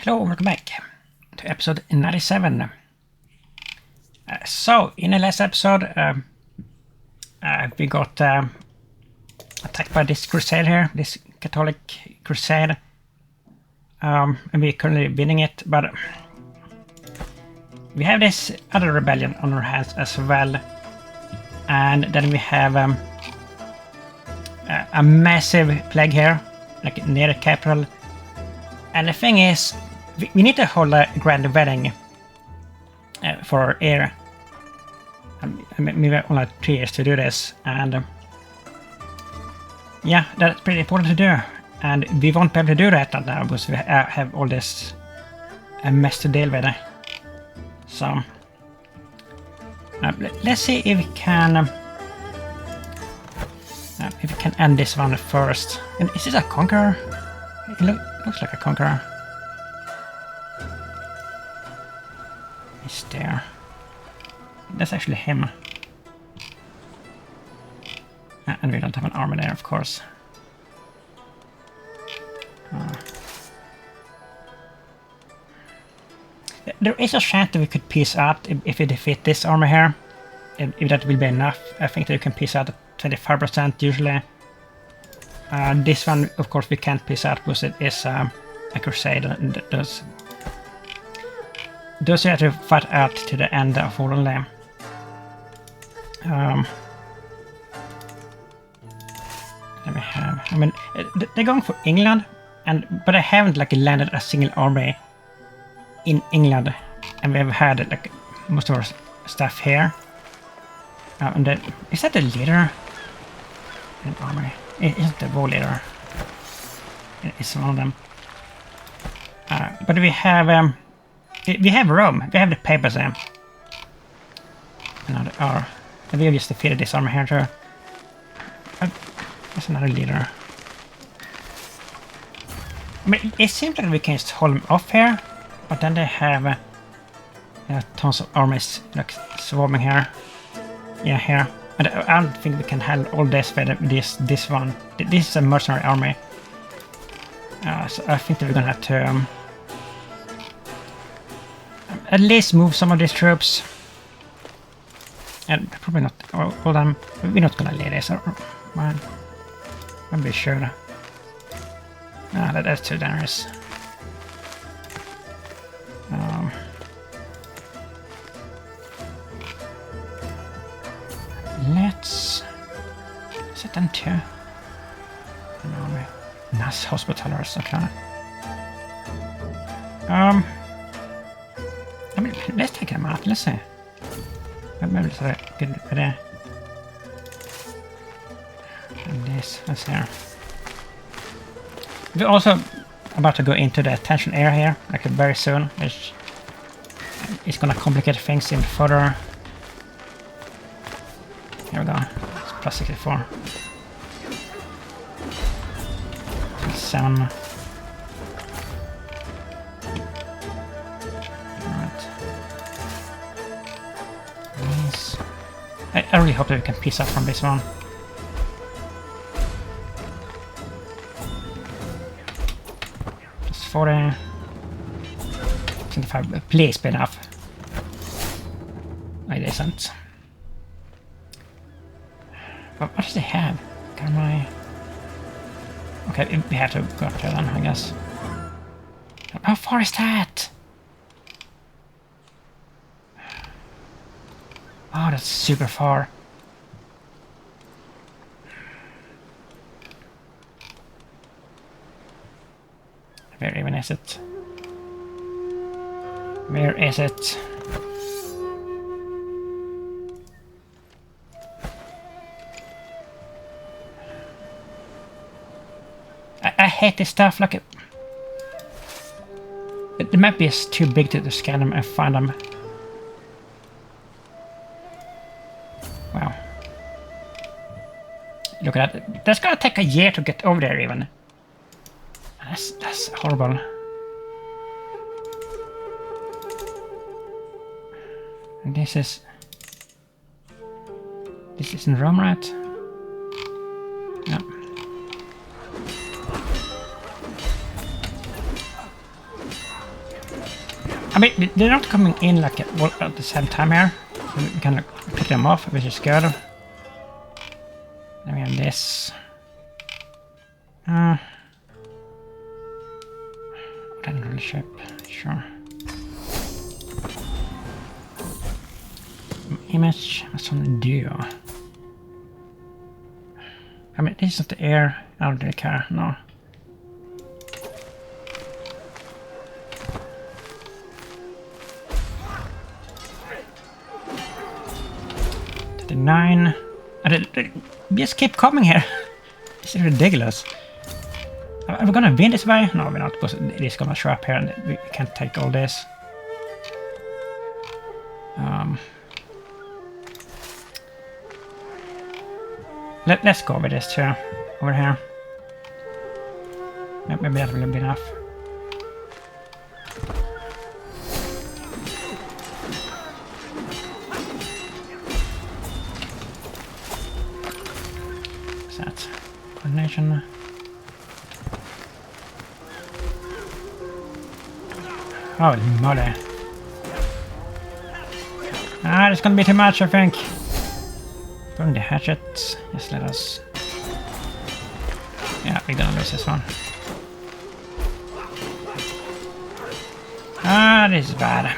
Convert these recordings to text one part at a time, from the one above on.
Hello and welcome back to episode 97. So, in the last episode, we got attacked by this crusade here, this Catholic crusade. And we're currently winning it, but we have this other rebellion on our hands as well. And then we have a massive plague here, like near the capital. And the thing is, we need to hold a grand wedding for our heir. We have only 3 years to do this, and yeah, that's pretty important to do. And we won't be able to do that now because we have all this mess to deal with. So let's see if we can end this one first. And is this a conqueror? It looks like a conqueror. He's there. That's actually him. And we don't have an army there, of course. There is a chance that we could piece out if we defeat this army here. If that will be enough. I think that you can piece out at 25% usually. This one, of course, we can't piece out because it is a crusade. And those you have to fight out to the end, unfortunately. Let me have. I mean, they're going for England, but I haven't like landed a single army in England, and we have had like most of our stuff here. And then, is that the leader? An army? It isn't the war leader. It's one of them. But we have Rome. We have the papacy. Another R. And we have just defeated this army here too. There's another leader. I mean, it seems like we can just hold them off here, but then they have tons of armies like swarming here. Yeah, here. And I don't think we can handle all this with this one. This is a mercenary army. So I think that we're gonna have to at least move some of these troops. And probably not all of them. We're not gonna lay this. I'm be sure. That's too dangerous. Let's set them to nice hospitalers, okay. I mean, let's take them out. Let's see. Maybe it's a good idea. And this, let's see here. We're also about to go into the tension area here, like very soon, which is gonna complicate things even further. Here we go. It's plus 64. 7. Alright. Nice. I really hope that we can piece up from this one. Plus 40. 25. Please be enough. It isn't. What does it have? Can I... Okay, we have to go up there then, I guess. How far is that? Oh, that's super far. Where even is it? Where is it? I hate this stuff, like the map is too big to scan them and find them. Wow. Look at that. That's gonna take a year to get over there even. That's horrible. And this is in Rome, right? No. I mean, they're not coming in like all at the same time here. So we can like, pick them off, which is good. Then we have this. Then ship, sure. Image, what's on duo? I mean, this is not the air. I don't really care, no. The 9. They just keep coming here. This is ridiculous. Are we gonna win this way? No, we're not, because it is gonna show up here and we can't take all this. Let's go with this too, over here. Maybe that will be enough. What's that? Coordination. Holy moly. Ah, it's gonna be too much, I think. Burn the hatchet. Just let us... Yeah, we're gonna lose this one. Ah, this is bad.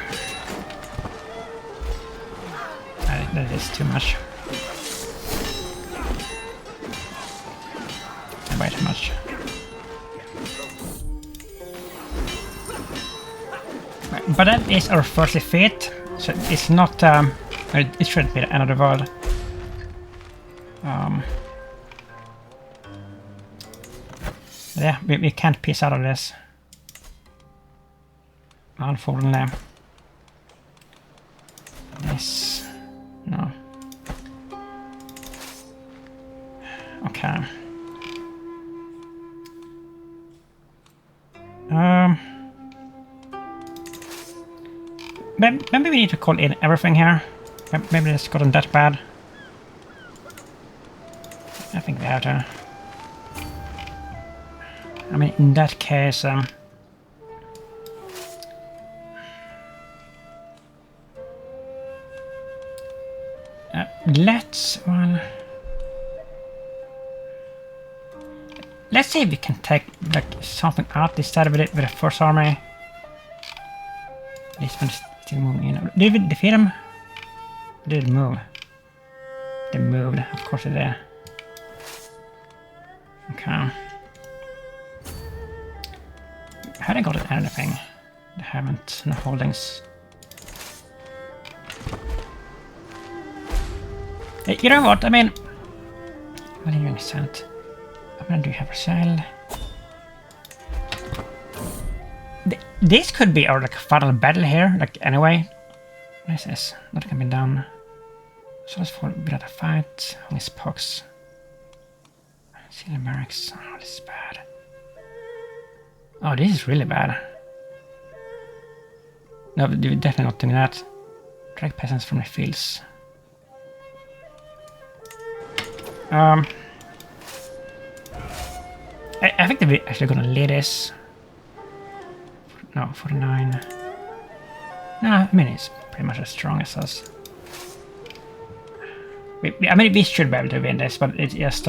That is too much. Way too much. But that is our first defeat, so it's not... it shouldn't be the end of the world. Yeah, we can't piece out of this. Unfortunately. This... No. Okay. Maybe we need to call in everything here. Maybe it's gotten that bad. I think we have to. I mean, in that case, let's see if we can take like something out instead with the first army. This one's still moving in. Did we defeat him? Did it move? They moved, of course they did. Okay. Haven't got anything. They haven't. No holdings. You know what? I mean, what are you sent? How many do you have for sale? This could be our like final battle here. Like anyway, what is this? Not gonna be done. So let's fall without a fight. Only pox. Sealing barracks. Oh, this is bad. Oh, this is really bad. No, we're definitely not doing that. Drag peasants from the fields. I think that we're actually gonna lead this. No, 49. No, I mean it's pretty much as strong as us. I mean we should be able to win this, but it's just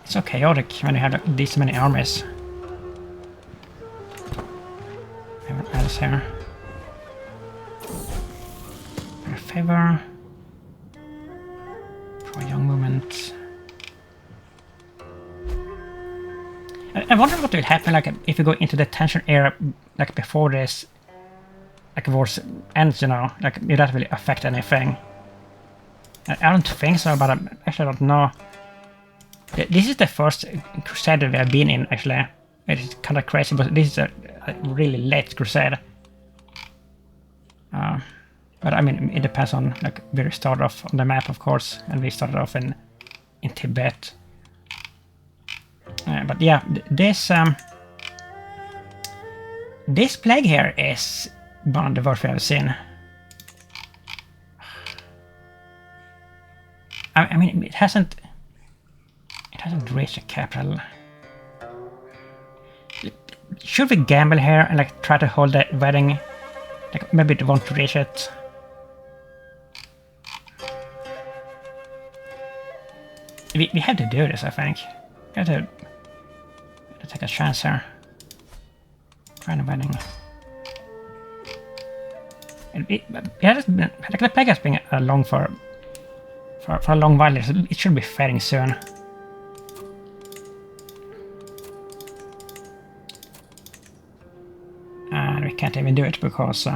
it's so chaotic when you have like, these many armies. Everyone else here. In favor. For young movement. I wonder what will happen like if we go into the tension era like before this like wars ends, you know, like will that really affect anything? I don't think so, but I actually don't know. This is the first Crusader we have been in actually. It's kind of crazy, but this is a really late Crusade. But I mean it depends on like where we start off on the map, of course, and we started off in Tibet. But yeah, this plague here is one of the worst we have seen. I mean, it hasn't reached the capital. should we gamble here and like try to hold the wedding? Like maybe it won't reach it. We have to do this, I think. We have to take a chance here. Try the wedding. Like the plague has been along for a long while, so it should be fading soon. And we can't even do it because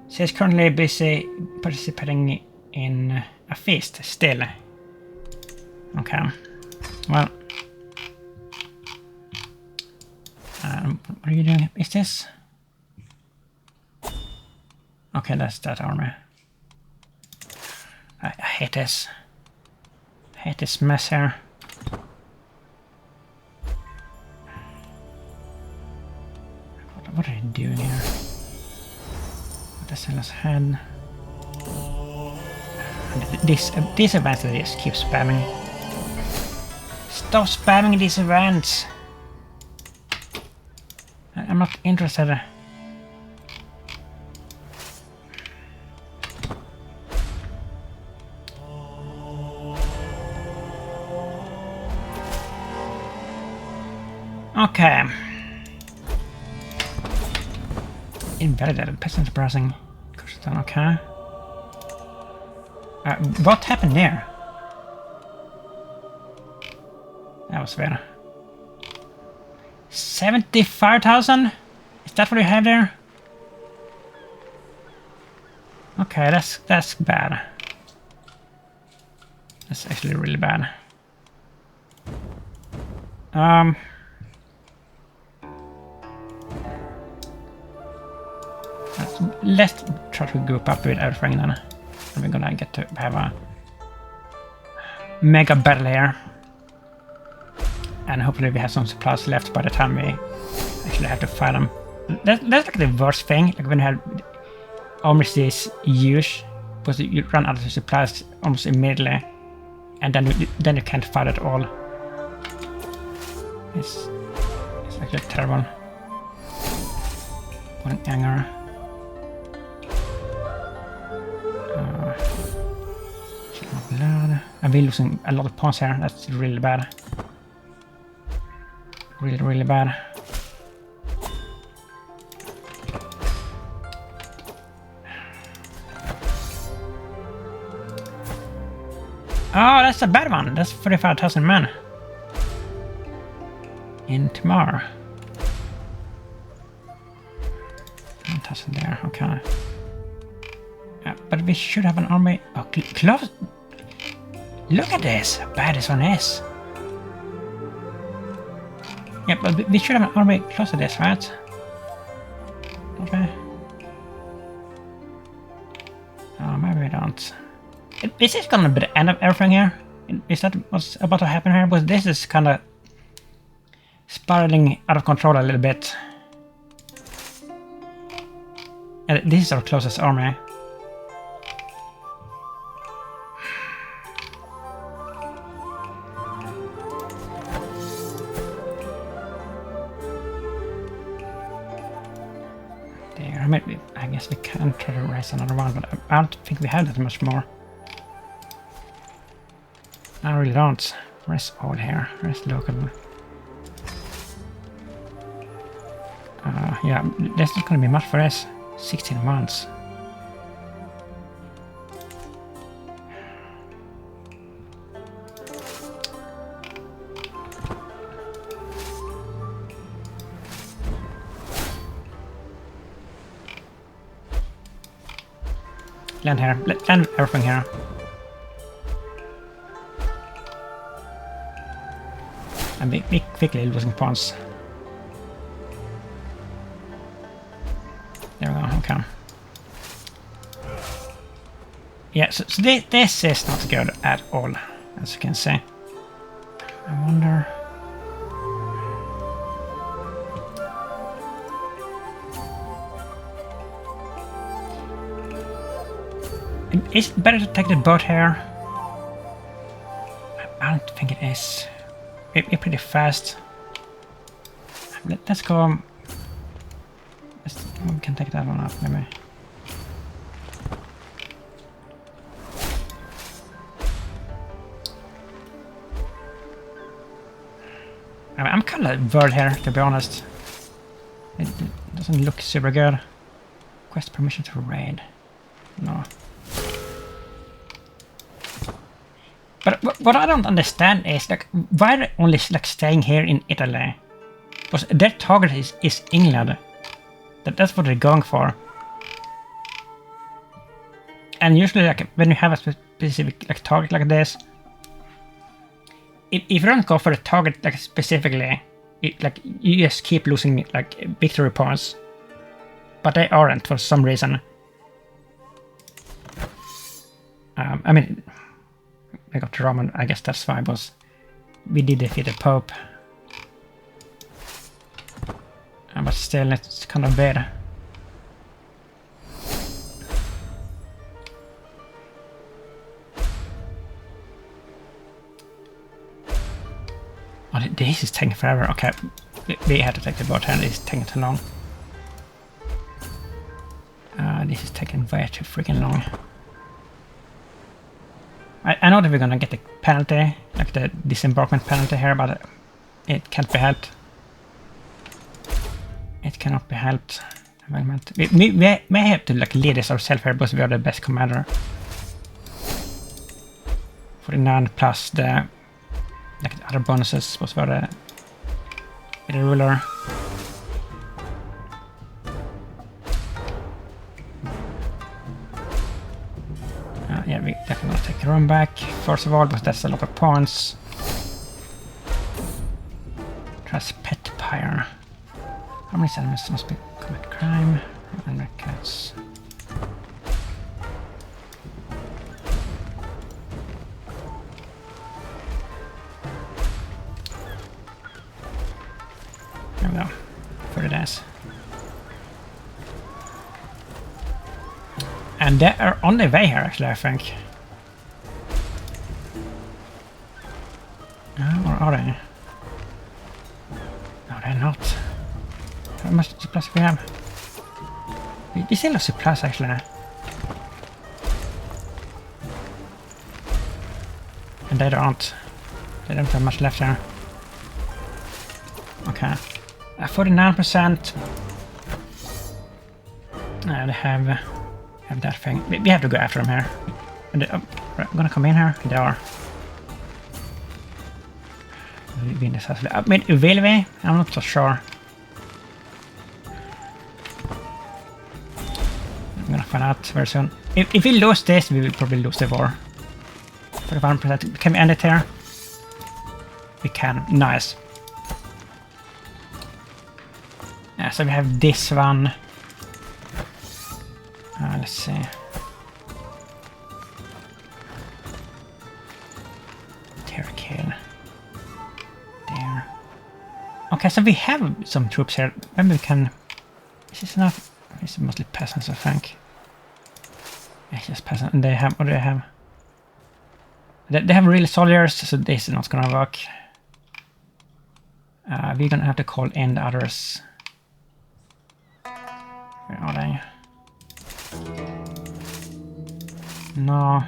she's currently busy participating in a feast still. Okay, well, what are you doing? Is this? Okay, that's that army. I hate this. I hate this mess here. What are you doing here? What the hell is head? These events that just keep spamming. Stop spamming these events! I'm not interested. Okay. Invalidated peasant browsing. Okay. What happened there? That was weird. 75,000? Is that what you have there? Okay, that's bad. That's actually really bad. Let's try to group up with everything then. And we're gonna get to have a mega battle here. And hopefully we have some supplies left by the time we actually have to fight them. That's like the worst thing, like when you have armies this huge, because you run out of supplies almost immediately, and then you can't fight at all. It's actually terrible. What an anger. And we're losing a lot of pawns here. That's really bad. Really, really bad. Oh, that's a bad one. That's 45,000 men. In tomorrow. 1,000 there. Okay. But we should have an army. Oh, close. Look at this. How bad this one is. Yeah, but we should have an army close to this, right? Okay. Oh, maybe we don't. Is this gonna be the end of everything here? Is that what's about to happen here? Because this is kind of spiraling out of control a little bit. And this is our closest army. I guess we can try to raise another one, but I don't think we have that much more. I really don't. Where's all here? Where's local? Yeah, that's not gonna be much for us. 16 months. Land here. Land everything here. And we quickly losing pawns. There we go, okay. Yeah, so this is not good at all, as you can see. I wonder... Is it better to take the boat here? I don't think it is. We're pretty fast. Let's go. We can take that one up, maybe. I'm kind of worried here, to be honest. It doesn't look super good. Request permission to raid. No. But what I don't understand is, like, why are they only like staying here in Italy? Because their target is England. That's what they're going for. And usually, like, when you have a specific like target like this, if you don't go for the target like specifically, like you just keep losing like victory points. But they aren't for some reason. I mean, I got Roman. I guess that's why, because we did defeat the Pope. But still, it's kind of bad. Oh, this is taking forever. Okay, we had to take the boat here. This is taking too long. This is taking way too freaking long. I know that we're gonna get the penalty, like the disembarkment penalty here, but it can't be helped. It cannot be helped. We may have to like lead this ourselves here because we are the best commander. 49 plus the like the other bonuses was for the ruler. Yeah, we definitely want to take Rome back first of all, but that's a lot of points. Pet Pyre. How many settlements must be commit crime? And cats. There we go. 30 days. And they are on their way here, actually, I think. Or are they? No, they're not. How much supplies we have? We still have supplies, actually. And they don't. They don't have much left here. Okay. 49%. They have that thing. We have to go after them here. And they, I'm gonna come in here. They are. Win this house. I mean, will we? I'm not so sure. I'm gonna find out very soon. If we lose this, we will probably lose the war. 41%. Can we end it here? We can. Nice. Yeah, so we have this one. Let's see. Terrakill. There. Okay, so we have some troops here. Maybe we can. Is this enough? It's mostly peasants, I think. Yeah, just peasants. And they have. What do they have? They have real soldiers, so this is not gonna work. We're gonna have to call in the others. Where are they? No.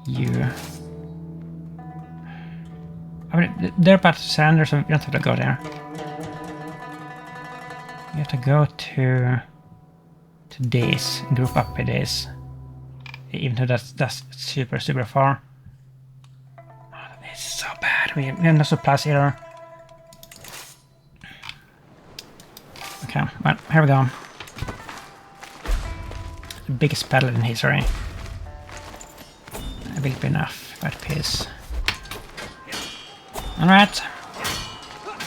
You. I mean, they're about to surrender, so we don't have to go there. We have to go to this, group up with this. Even though that's super far. Oh, it's so bad. We have no supplies either. Okay, well, here we go. The biggest battle in history. It will be enough, but peace. Alright.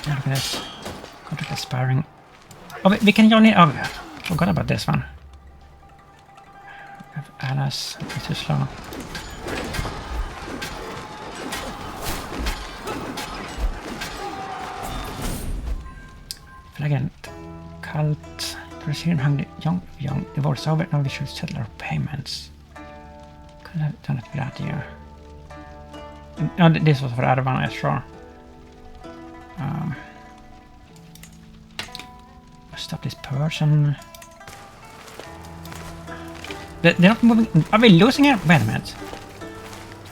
Look at this. Contract expiring. Oh, we can join in. Oh, I forgot about this one. We have allies. It's too slow. Flagrant. Cult. President hungry. Young. The war's over. Now we should settle our payments. Could have done it without you. No, this was for the other one, I'm sure. Stop this person. They're not moving. Are we losing here? Wait a minute.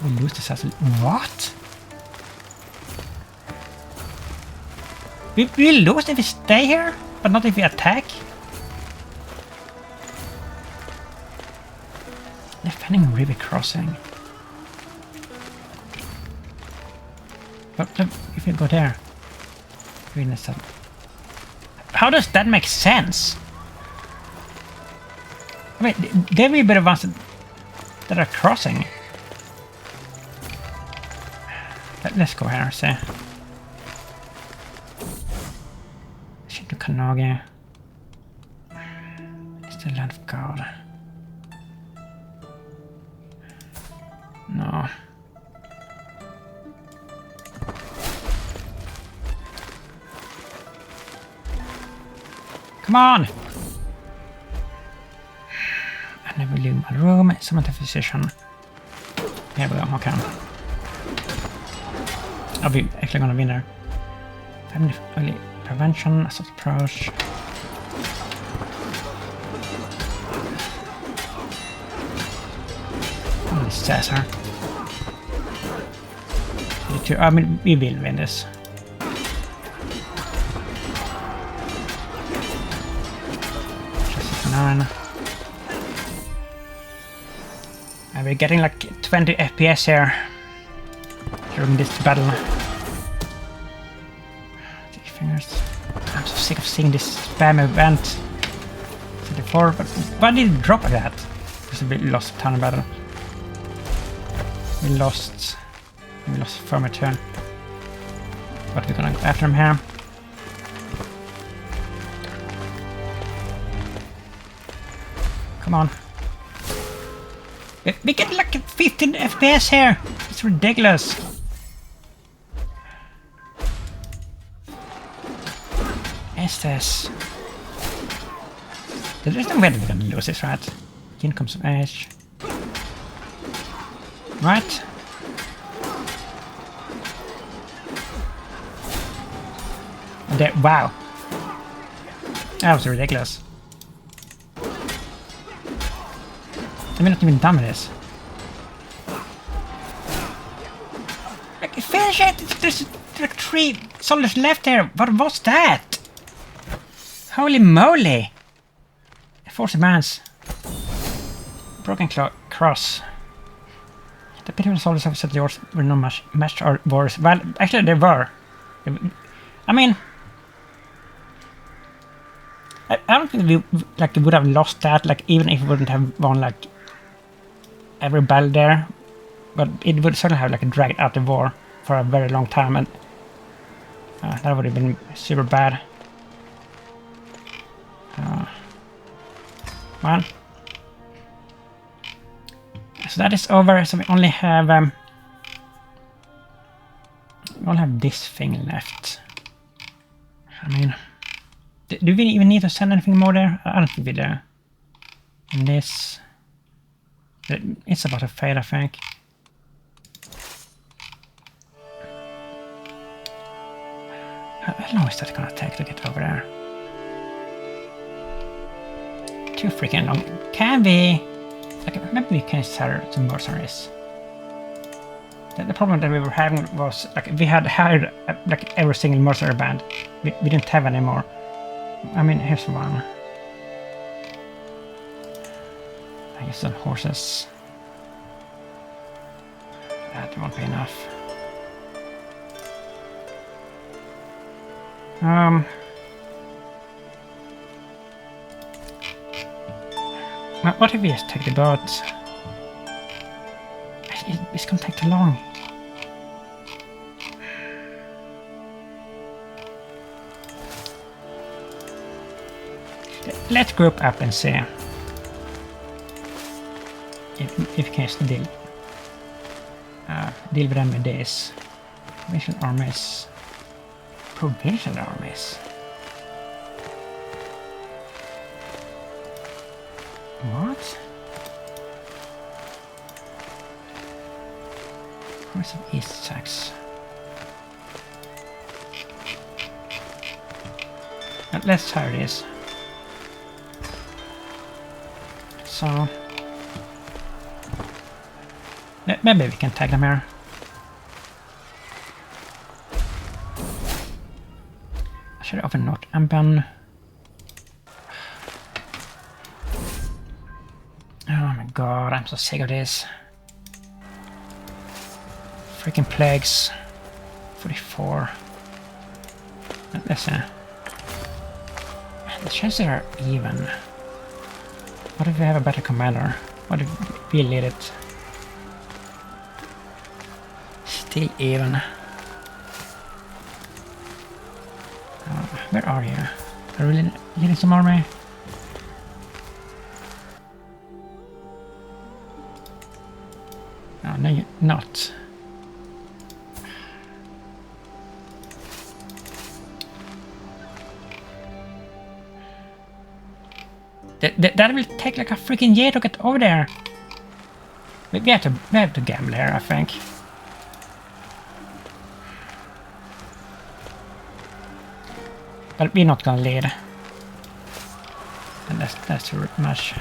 We lose this as what? We lose if we stay here, but not if we attack. Defending river crossing. But if we go there, how does that make sense? I mean, there will be the ones that are crossing. Let's go here and see. Shit to Kanage. It's the land of God. No. Come on! I never leave my room. Summon the physician. Here we go. Okay. Are we actually gonna win there? Family early prevention, assault approach. Oh, this says her. I mean, we will win this. Just 9. And we're getting like 20 FPS here during this battle. Fingers. I'm so sick of seeing this spam event. 34, but why did it drop like that? Because we lost a ton of battle. We lost firm return. But we're gonna go after him here. Come on. We get like 15 FPS here. It's ridiculous. Is this? There's no way that we're gonna lose this, right? Income some age. Right? There, wow. That was ridiculous. I'm not even done with this. Like, finish it! There's like 3 soldiers left there. What was that? Holy moly! Force advance. Broken cross. The pitiful soldiers have said yours were not matched or worse. Well, actually they were. I mean, I don't think we would have lost that, like, even if we wouldn't have won like every battle there. But it would certainly have like dragged out the war for a very long time, and that would have been super bad. Well, so that is over. So we only have this thing left. I mean, do we even need to send anything more there? I don't think we do. And this, it's about to fade, I think. How long is that gonna take to get over there? Too freaking long. Can we? Like, maybe we can hire some mercenaries. The problem that we were having was like we had hired like every single mercenary band. We didn't have any more. I mean, here's one. I guess some horses. That won't be enough. What if we just take the boat? It's gonna take too long. Let's group up and see if we can just deal with them with this. Provincial armies. Provincial armies. What? Where's the East Sax? Let's try this. so maybe we can tag them here. I should open not amban. Oh my god, I'm so sick of this. Freaking plagues. 44. Let's see. The chances are even. What if we have a better commander? What if we lead it? Still even. Where are you? Are you leading some army? Oh, no, you're not. That will take like a freaking year to get over there. We have to gamble here, I think. But we're not gonna lead. And that's too much.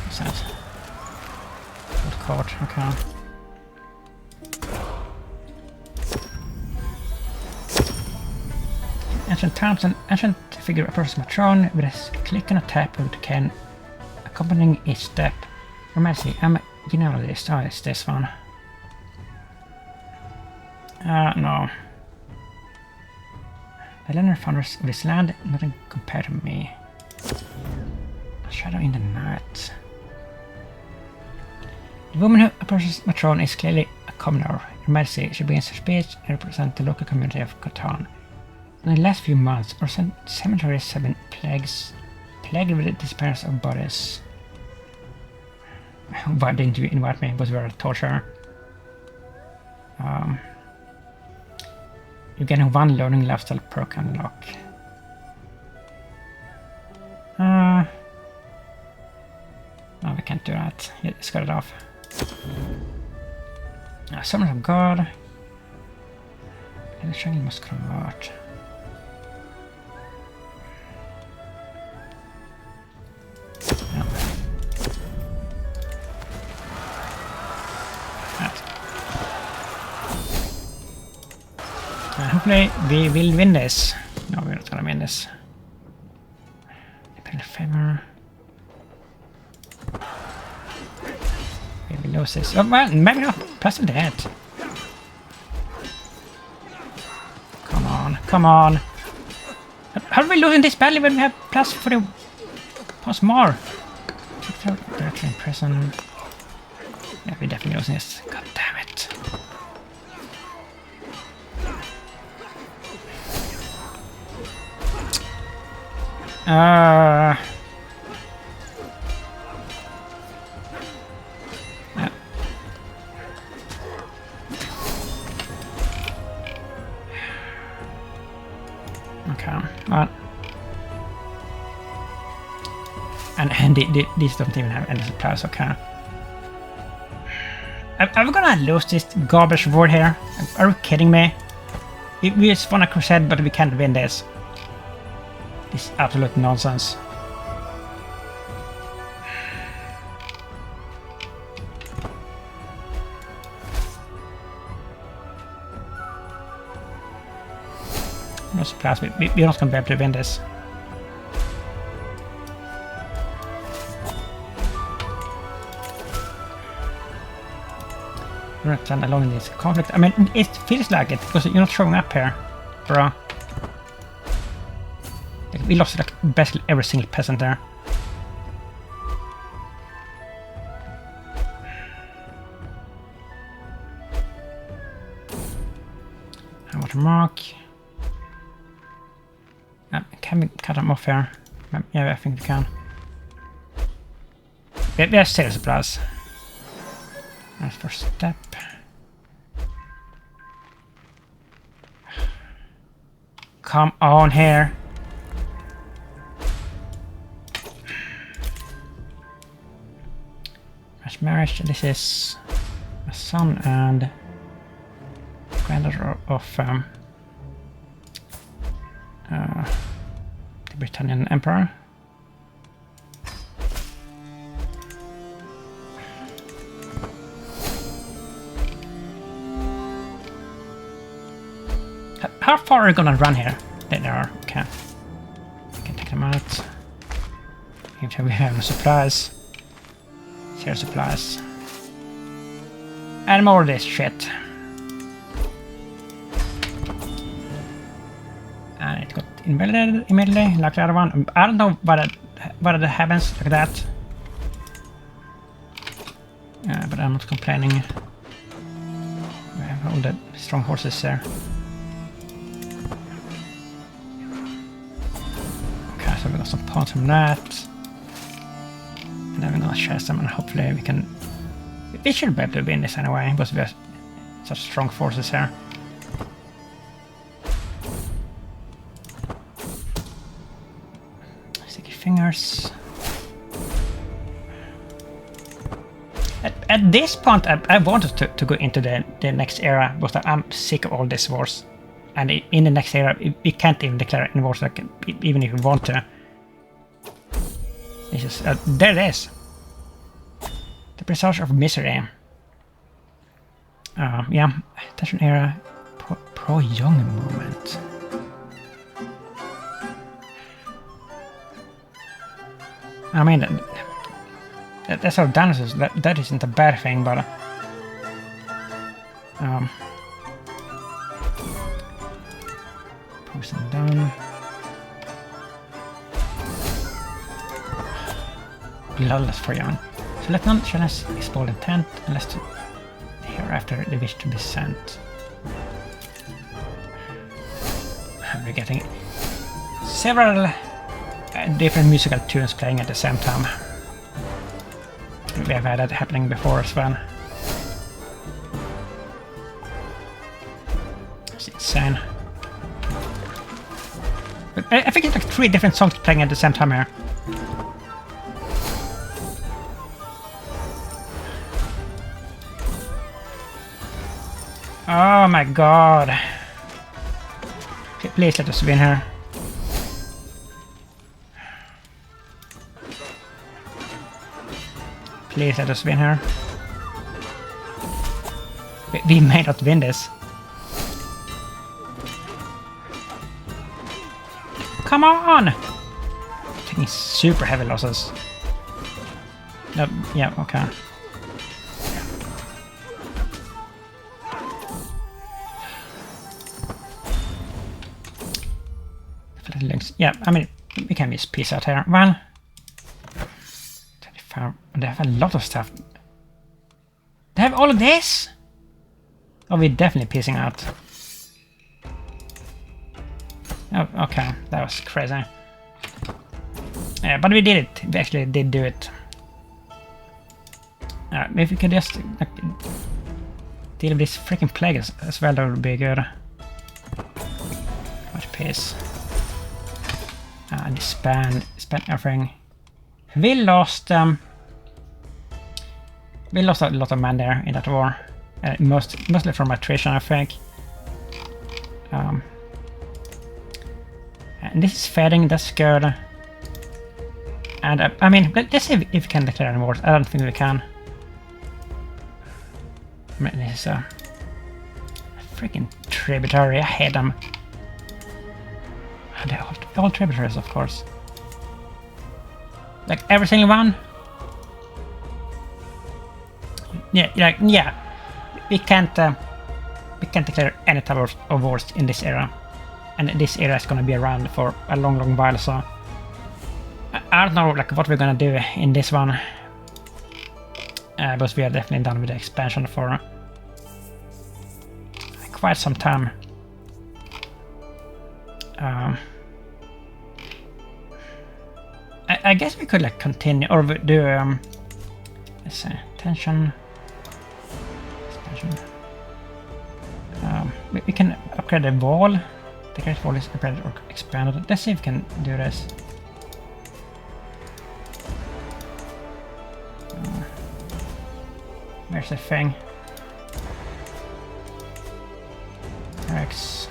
What's that? Good card, okay. Ancient times, an ancient figure approaches my throne with a click and a tap with the can accompanying each step. Your Majesty, you know this. Oh, it's this one. No. The legendary founders of this land, nothing compared to me. A shadow in the night. The woman who approaches my throne is clearly a commoner. Your Majesty, she begins her speech and represents the local community of Catan. In the last few months, our cemeteries have been plagued with the disappearance of bodies. Why didn't you invite me? It was very torture. You're getting one loading lifestyle perk unlock. No, we can't do that. Yeah, just got it off. Summons of God. The training must convert. Hopefully we will win this. No, we're not gonna win this. Imperial favor. Maybe lose this. Oh, well, maybe not. Plus that. Come on, come on. How are we losing this battle when we have plus 40 plus more? Directly in prison. Yeah, we're definitely losing this. God damn it. Yeah. Okay, well. And these don't even have any supplies, okay. Are we gonna lose this garbage war here? Are you kidding me? We just won a crusade, but we can't win this. This is absolute nonsense. No surprise, we're not going to be able to win this. We're not stand alone in this conflict. I mean, it feels like it, because you're not showing up here, bro. We lost like basically every single peasant there. How much mark? Can we cut them off here? Yeah, I think we can. We have zero supplies. That's first step. Come on here. Marriage. This is a son and granddaughter of the Britannian Emperor. far are we gonna run here? There they are. Okay. We can take them out. If we have no supplies. Zero supplies. And more of this shit. And it got invaded immediately, like the other one. I don't know what it happens like that. But I'm not complaining. We have all the strong horses there. Okay, so we got some points from that. And then we're gonna chase them and hopefully we can... We should be able to win this anyway, because we have such strong forces here. Sticky fingers. At this point, I wanted to go into the next era, but I'm sick of all these wars. And in the next era, we can't even declare any wars, like, even if we want to. This is, there it is. The Presage of Misery. Yeah, Tension era, pro-young movement. I mean, that's our dinosaurs. That isn't a bad thing, but push them down. Bloodless for young. So let none challenge exploit intent unless hereafter they wish to be sent. And we're getting several different musical tunes playing at the same time. We have had that happening before as well. It's insane. But I think it's like 3 different songs playing at the same time here. Oh my god. Please let us win here. Please let us win here. We may not win this. Come on! Taking super heavy losses. Yeah, okay. Yeah, I mean, we can miss peace out here. Well, they have a lot of stuff. They have all of this? Oh, we're definitely piecing out. Oh, okay, that was crazy. Yeah, but we did it. We actually did do it. If we can just like, deal with this freaking plague as well, that would be good. Much peace. Disband everything. We lost a lot of men there in that war. Mostly from attrition, I think. And this is fading, that's good. And I mean, let's see if we can declare any wars. I don't think we can. I mean, this is a freaking tributary. I hate them. They're all tributaries, of course. Like every single one. Yeah, yeah. We can't declare any type of wars in this era, and this era is gonna be around for a long while. So I don't know like what we're gonna do in this one, but we are definitely done with the expansion for quite some time. I guess we could like continue or do let's see, tension expansion. We can upgrade the wall. The great wall is upgraded or expanded. Let's see if we can do this. Where's the thing? X.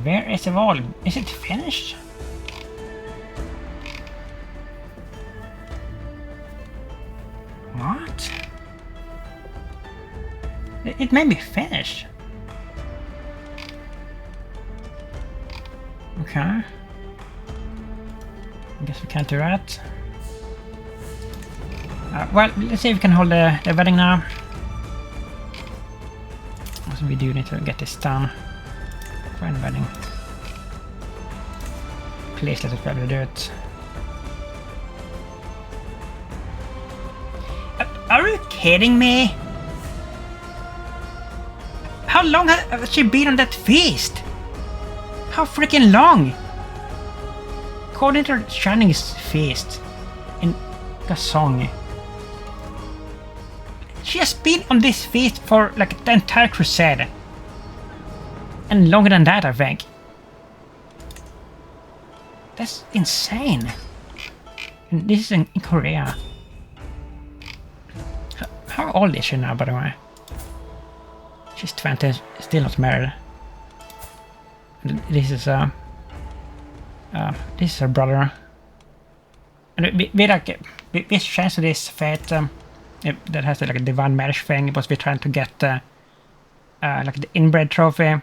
Where is the wall? Is it finished? What? It made me finish. Okay. I guess we can't do that. Well, let's see if we can hold the wedding now. Also, we do need to get this done. Fine wedding. Please let us be able to do it. Are you kidding me? How long has she been on that feast? How freaking long? According to Shanning's feast in a song, she has been on this feast for like the entire crusade. And longer than that, I think. That's insane. And this is in Korea. How old is she now, by the way? She's 20, still not married. And this is her brother. And we changed to this fate that has like a divine marriage thing. It was we trying to get like the inbred trophy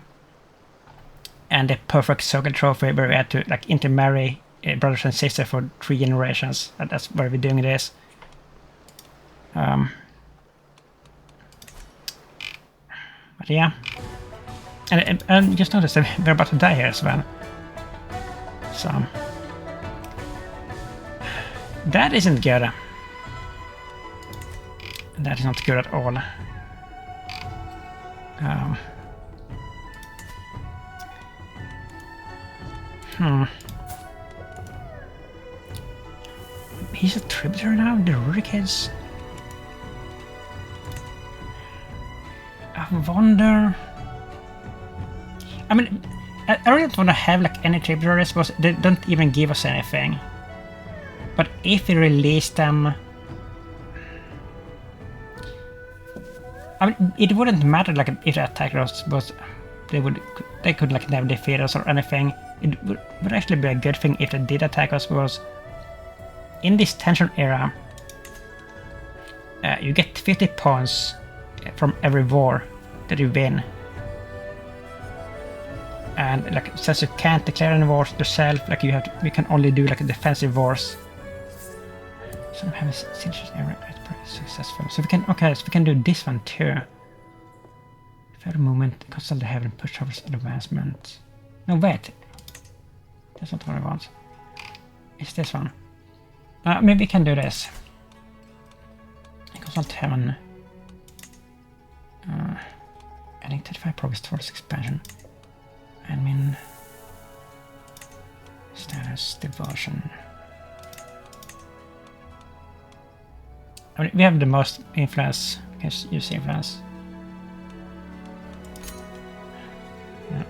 and the perfect circle trophy, where we had to like intermarry brothers and sisters for 3 generations. That's where we're doing this. But yeah, and just notice that we're about to die here as well. So that isn't good. That is not good at all. He's a tributary now, the Rurik kids. I wonder. I mean, I really don't want to have like any tributaries because they don't even give us anything. But if we release them, I mean, it wouldn't matter like if they attack us, but they could like never defeat us or anything. It would actually be a good thing if they did attack us, because in this tension era, you get 50 points from every war that you win. And like since you can't declare any wars yourself, like you can only do like defensive wars. So I'm having sieges era, it's pretty successful. So we can so we can do this one too. Further movement, consult the heaven, push towards advancement. No wait. That's not what I want. It's this one. Maybe we can do this. Consult heaven. Adding 35 progress towards expansion. Admin. Status, devotion. I mean, we have the most influence. We can use influence. Yeah.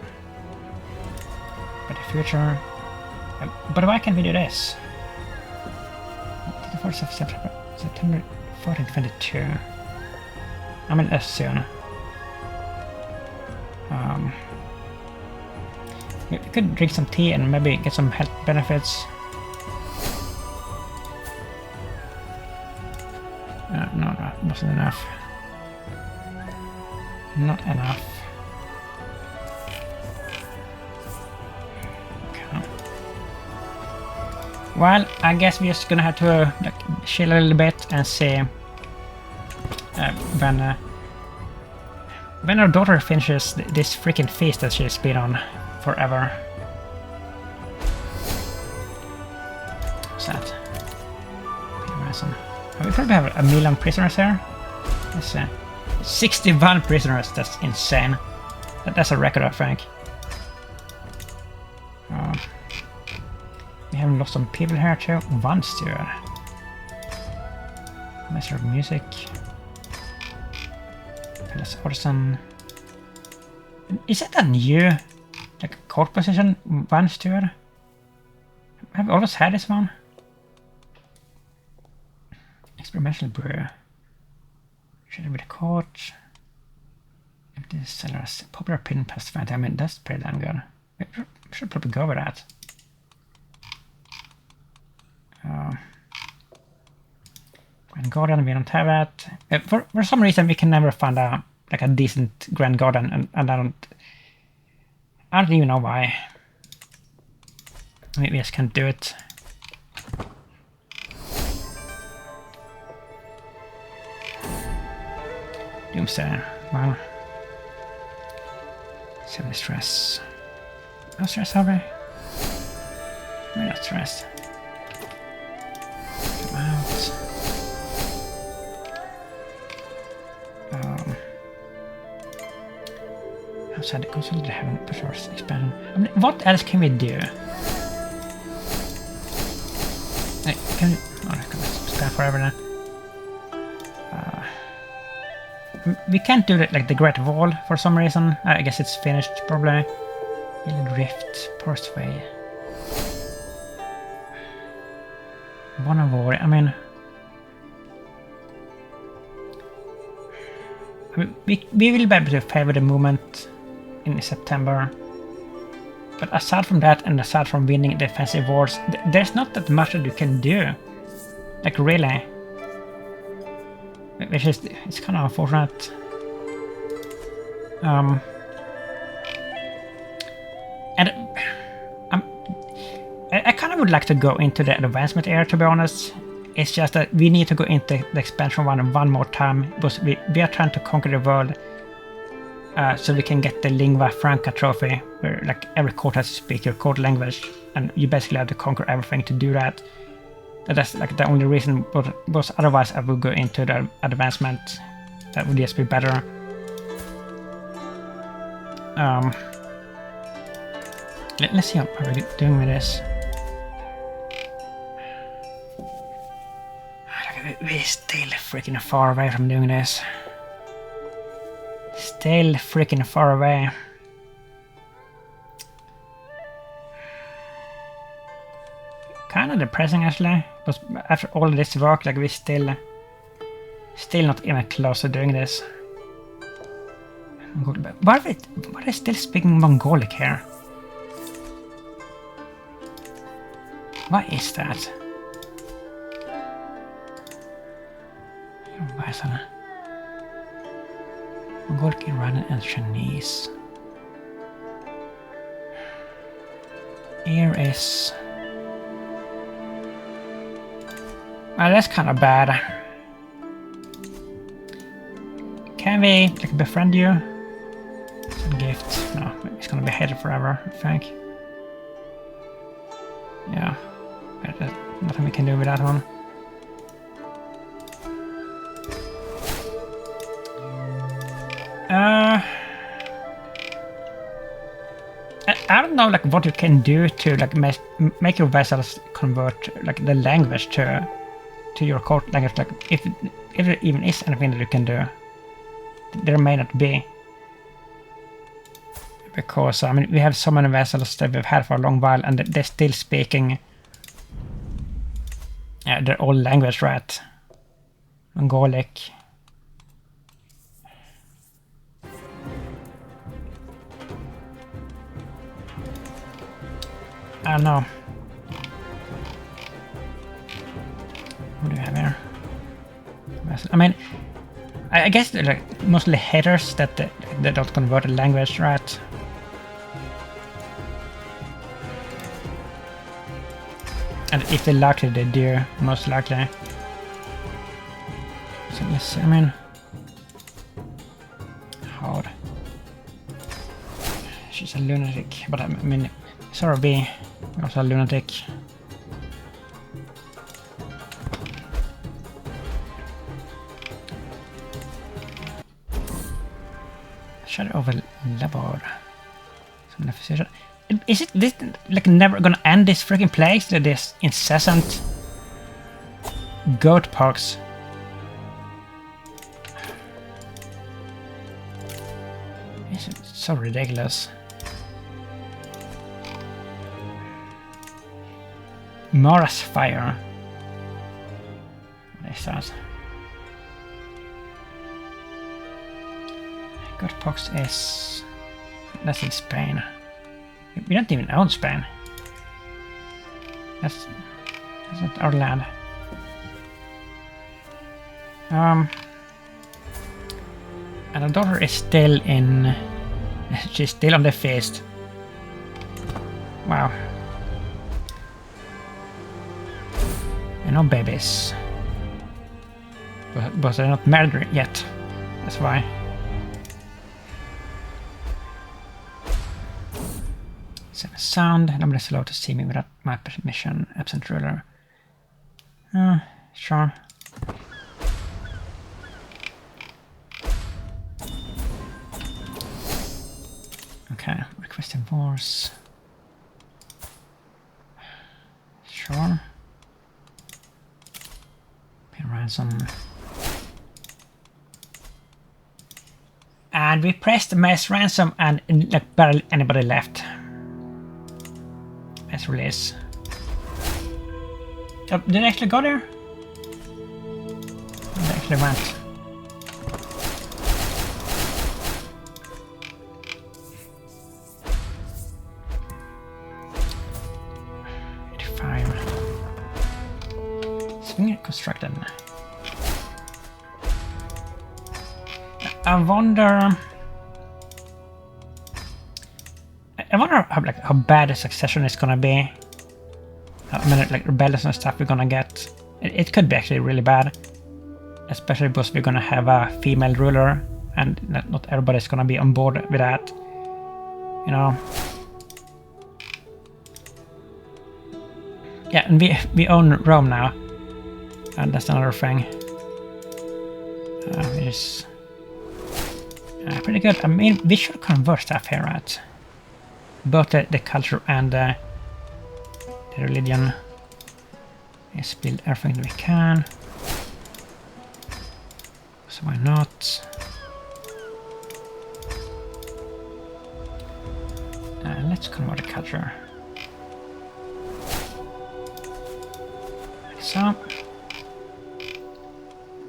But the future. But why can't we do this? 31st of September 1422. I mean, as soon. We could drink some tea and maybe get some health benefits. No, that wasn't enough. Not enough. Okay. Well, I guess we're just gonna have to like, chill a little bit and see when our daughter finishes this freaking feast that she's been on forever. What's that? We probably have a million prisoners here. Let's see. 61 prisoners, that's insane. That's a record, I think. We haven't lost some people here too. One steward. Master of music. Palace artisan. Is that a new like court position? One steward? Have we always had this one? Experimental brew. Should it be the court? If this seller's popular opinion past 20, I mean that's pretty damn good. We should probably go with that. Grand Garden, we don't have that. For some reason, we can never find a decent Grand Garden, and I don't even know why. We just can't do it. Doomsday. Well, 70 stress. No stress, are we? We're not stressed. Come out. Outside the console, they haven't pushed our expansion. I mean, what else can we do? Hey, can we? Oh, I can stand forever now. We can't do it like the Great Wall for some reason. I guess it's finished probably. Yellow Rift, Forest Way. Bonavore, I mean, we will be able to favor the movement in September. But aside from that, and aside from winning defensive wars, there's not that much that you can do. Like really. Which is, it's kind of unfortunate. And I kind of would like to go into the advancement area, to be honest. It's just that we need to go into the expansion one more time, because we are trying to conquer the world, so we can get the Lingua Franca trophy, where like every court has to speak your court language, and you basically have to conquer everything to do that. That's like the only reason, because otherwise I would go into the advancement. That would just be better. Let's see how we're doing with this. We're still freaking far away from doing this. Still freaking far away. Kind of depressing actually, because after all this work, like we still not even close to doing this. Why are they still speaking Mongolic here? Why is that? Mongolic, Iranian, and Chinese. Here is. Well, that's kind of bad. Can we like befriend you? Some gift? No, it's gonna be hated forever, I think. Yeah, there's nothing we can do with that one. I don't know like what you can do to like make your vessels convert like the language to your court language. Like if there even is anything that you can do, there may not be, because I mean we have so many vessels that we've had for a long while, and they're still speaking their old language, right? Mongolic. I don't know. What do you have here? I mean, I guess they're like mostly haters that they don't convert the language, right? And if they're lucky, they do, most likely. So let's see, I mean... Hard. She's a lunatic, but I mean... Sorry, B. Also a lunatic. Shadow of a leopard. Is it this like never gonna end, this freaking plague? This incessant goat pox. It's so ridiculous. Mara's fire. What is that? Goat pox is... That's in Spain. We don't even own Spain. That's not our land. And our daughter is still in... She's still on the feast. Wow. And no babies. But they're not married yet. That's why. Send a sound. Nobody's allowed to see me without my permission. Absent ruler. Sure. Okay, requesting wars. Sure. Pay ransom. And we pressed mass ransom and like barely anybody left. Mass release. Oh, did I actually go there? I actually went. Constructed. I wonder how bad the succession is gonna be. I mean, like rebellions and stuff we're gonna get. It could be actually really bad, especially because we're gonna have a female ruler, and not everybody's gonna be on board with that. You know. Yeah, and we own Rome now. And that's another thing. Which is pretty good. I mean, we should convert stuff here, right? Both the culture and the religion. Let's build everything that we can. So why not? Let's convert the culture. Like so.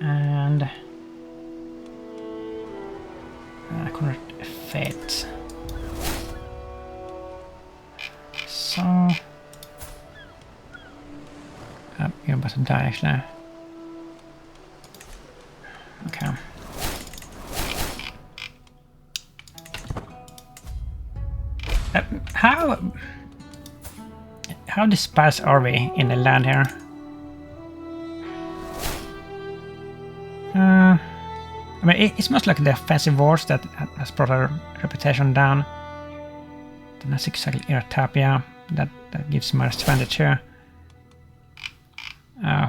And convert fate. So you're about to die actually. Okay. How dispersed are we in the land here? I mean, it's most like the offensive wars that has brought our reputation down. That's exactly Irritapia. That gives more expenditure.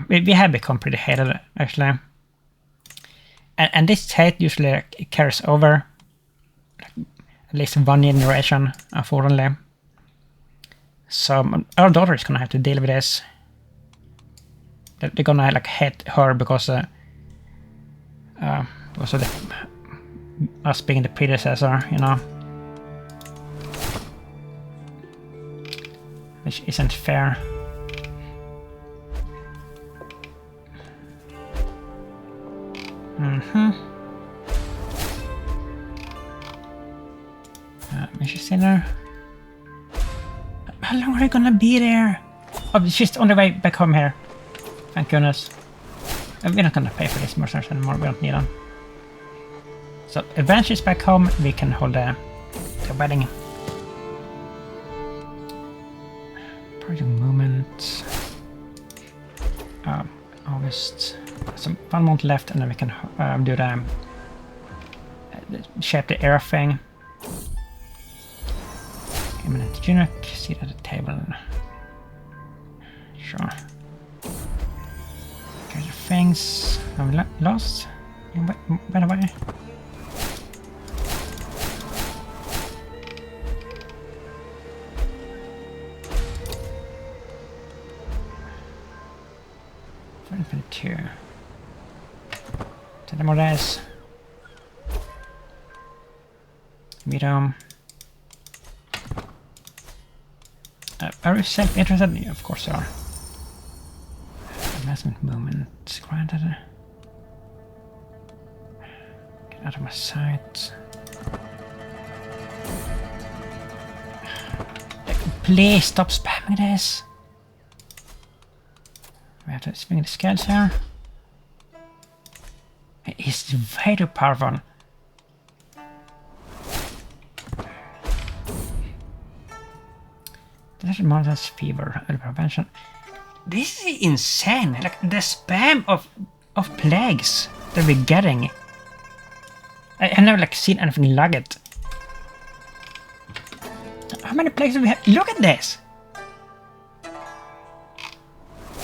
We have become pretty hated, actually. And this hate usually carries over at least one generation, unfortunately. So our daughter is gonna have to deal with this. They're gonna like hate her because also us being the predecessor, you know, which isn't fair. Is she still there? How long are you gonna be there? Oh, she's on the way back home here. Thank goodness. We're not gonna pay for these mercenaries anymore, we don't need them. So eventually she's back home, we can hold the wedding. Project movement. August. So 1 month left and then we can do the shape the air thing. Eminent eunuch, seat at the table. Sure. Okay, the things. Have we lost? By the way. Two. 10 more days. Meet them. Are you self-interested? Yeah, of course you are. Investment movement granted. Get out of my sight. Please stop spamming this. We have to swing the scales here. is way too powerful. There's Martha's fever, early prevention. This is insane. Like the spam of plagues that we're getting. I never like seen anything like it. How many plagues do we have? Look at this!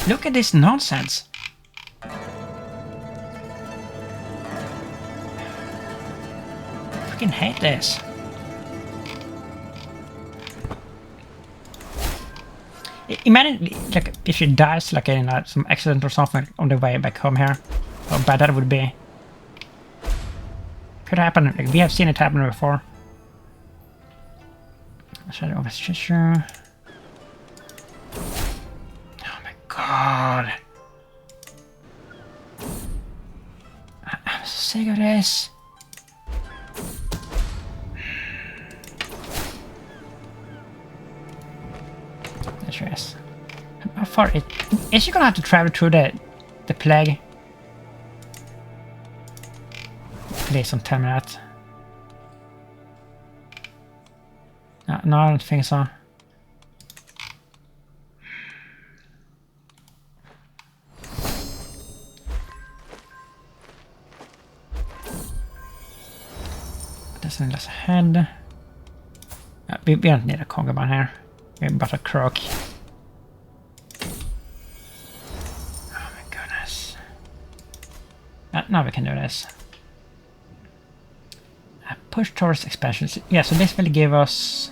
Look at this nonsense. I freaking hate this. Imagine like if she dies like in some accident or something on the way back home here. How bad that would be. Could happen. Like, we have seen it happen before. Shadow of his Cheshire. Oh my god. I'm so sick of this. There she is. How far is she gonna have to travel through the plague? Please don't tell me that. No, I don't think so. There's an less head. We don't need a concubine here. We're but a croak. Oh my goodness. Now we can do this. Push towards expansion. Yeah, so this will give us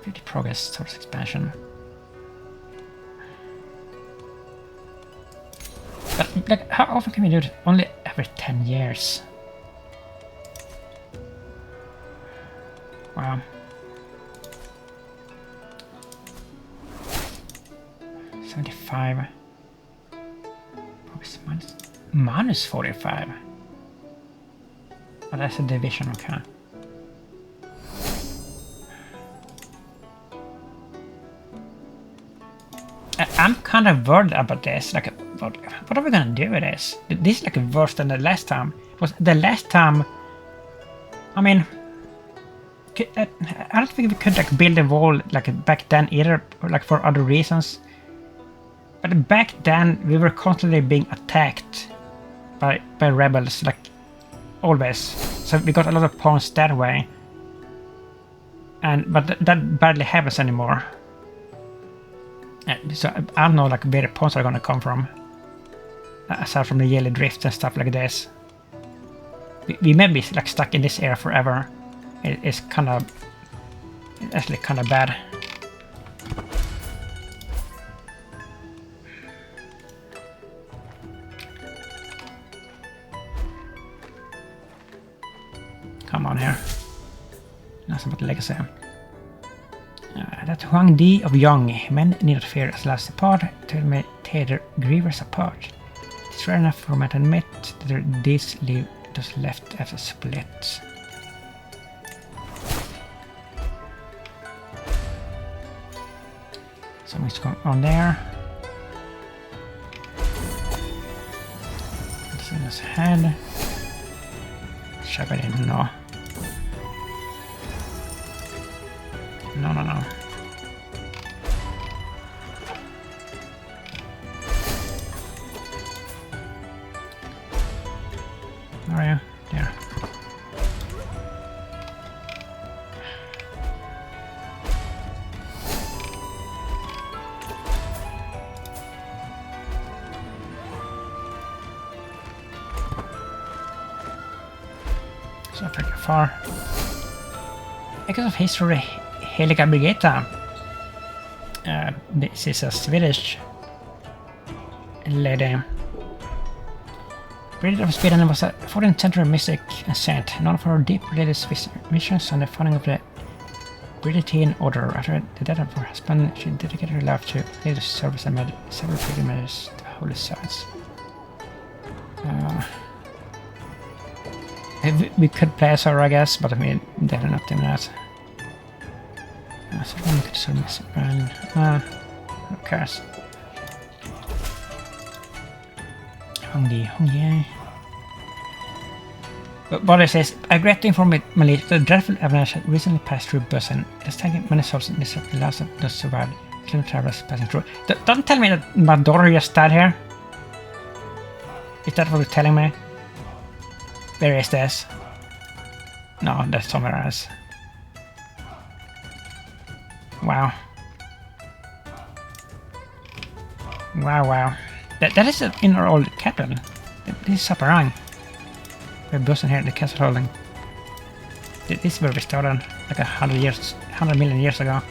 50 progress towards expansion. But like, how often can we do it? Only every 10 years. Wow. -75. Progress minus 45. Oh, that's a division, okay. I'm kind of worried about this. Like, what are we gonna do with this? This is like worse than the last time. Was the last time? I mean, I don't think we could like build a wall like back then either, like for other reasons. But back then we were constantly being attacked by rebels, like always. So we got a lot of points that way. But that barely happens anymore. So I don't know like where the points are gonna come from. Aside from the yearly drift and stuff like this. We may be like stuck in this area forever. It's kind of actually kind of bad. Come on here. Nothing but legacy. That Huang Di of Young, men need not fear as lives apart, to tear their grievers apart. It's rare enough for men to admit that their deeds leave those left as a split. Something's going on there. What's in his head? Shove it in, no. No. Where are you? There. So pretty far. Because of history, Heliga Brigata. This is a Swedish lady. Bridget of Sweden was a 14th century mystic and saint, known for her deep religious visions and the founding of the Bridgetine order. After the death of her husband, she dedicated her life to religious service and made several pilgrimages to holy sites. We could play as her, I guess, but I mean, definitely not doing that. So one could sort of mess around. Who cares? Hongye. But it says, I regret to inform Malay that the dreadful avalanche had recently passed through Busan. It has taken many souls in this the last of those survived. Killing travelers passing through. Don't tell me that my daughter just died here. Is that what you're telling me? Where is this? No, that's somewhere else. Wow. Wow. That is in our old capital. This is Saparang. We have Busan here, the castle holding. This is where we started, like 100 million years ago.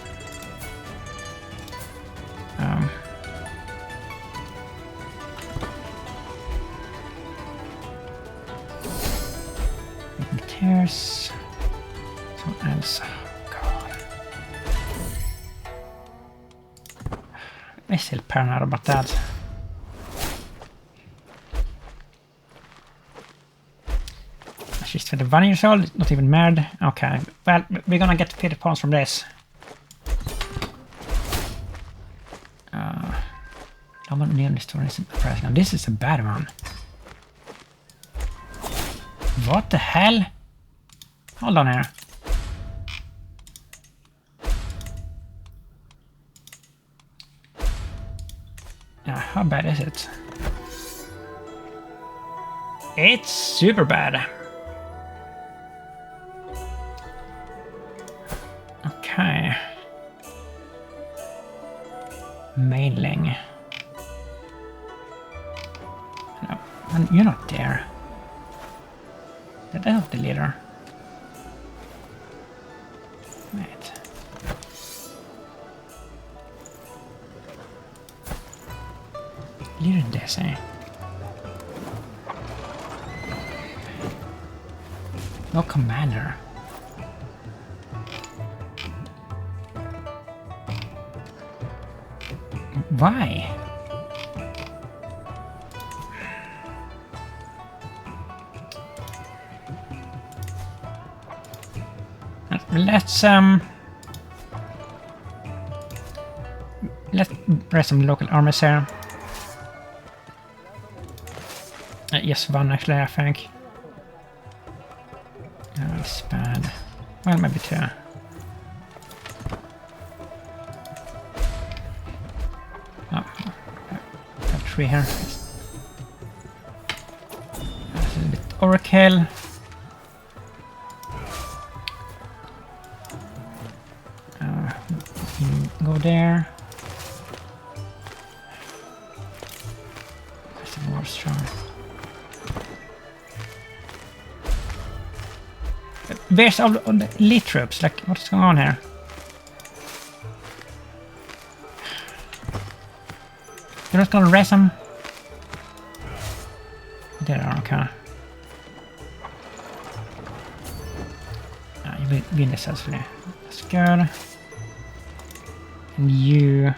Tears. Someone else. Oh, God. I'm still paranoid about that. She's 21 years old, not even married. Okay, well, we're gonna get 50 points from this. Now this is a bad one. What the hell? Hold on here. Yeah, how bad is it? It's super bad. Okay. Mailing. No, you're not there. That's not the leader. Wait. Leader this, eh? No commander. Why? Let's raise some local armies here. Yes, one actually, I think. Oh, it's bad. Well, maybe two. Oh, got three here. That's a little bit overkill. Go there. That's a more strong. Where's all the elite troops? Like, what's going on here? You're not gonna raise them? There are, okay. You win this successfully. That's good. And you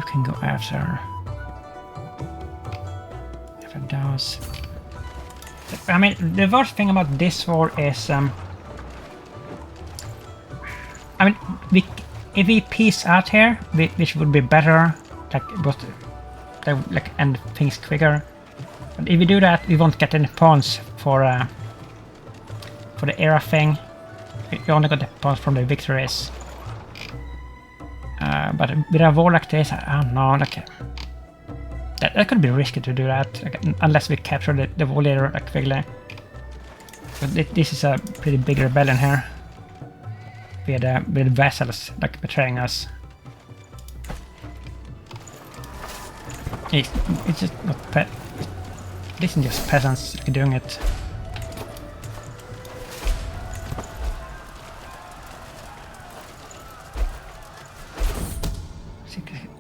can go after those. I mean, the worst thing about this war is, I mean, if we peace out here, which would be better, like, but that would, like, end things quicker. But if we do that, we won't get any points for the era thing. We only got the points from the victories. But with a war like this, I don't know, like, that could be risky to do that, like, unless we capture the war leader, like, quickly. But this is a pretty big rebellion here. With vassals, like, betraying us. It's just not this isn't just peasants doing it.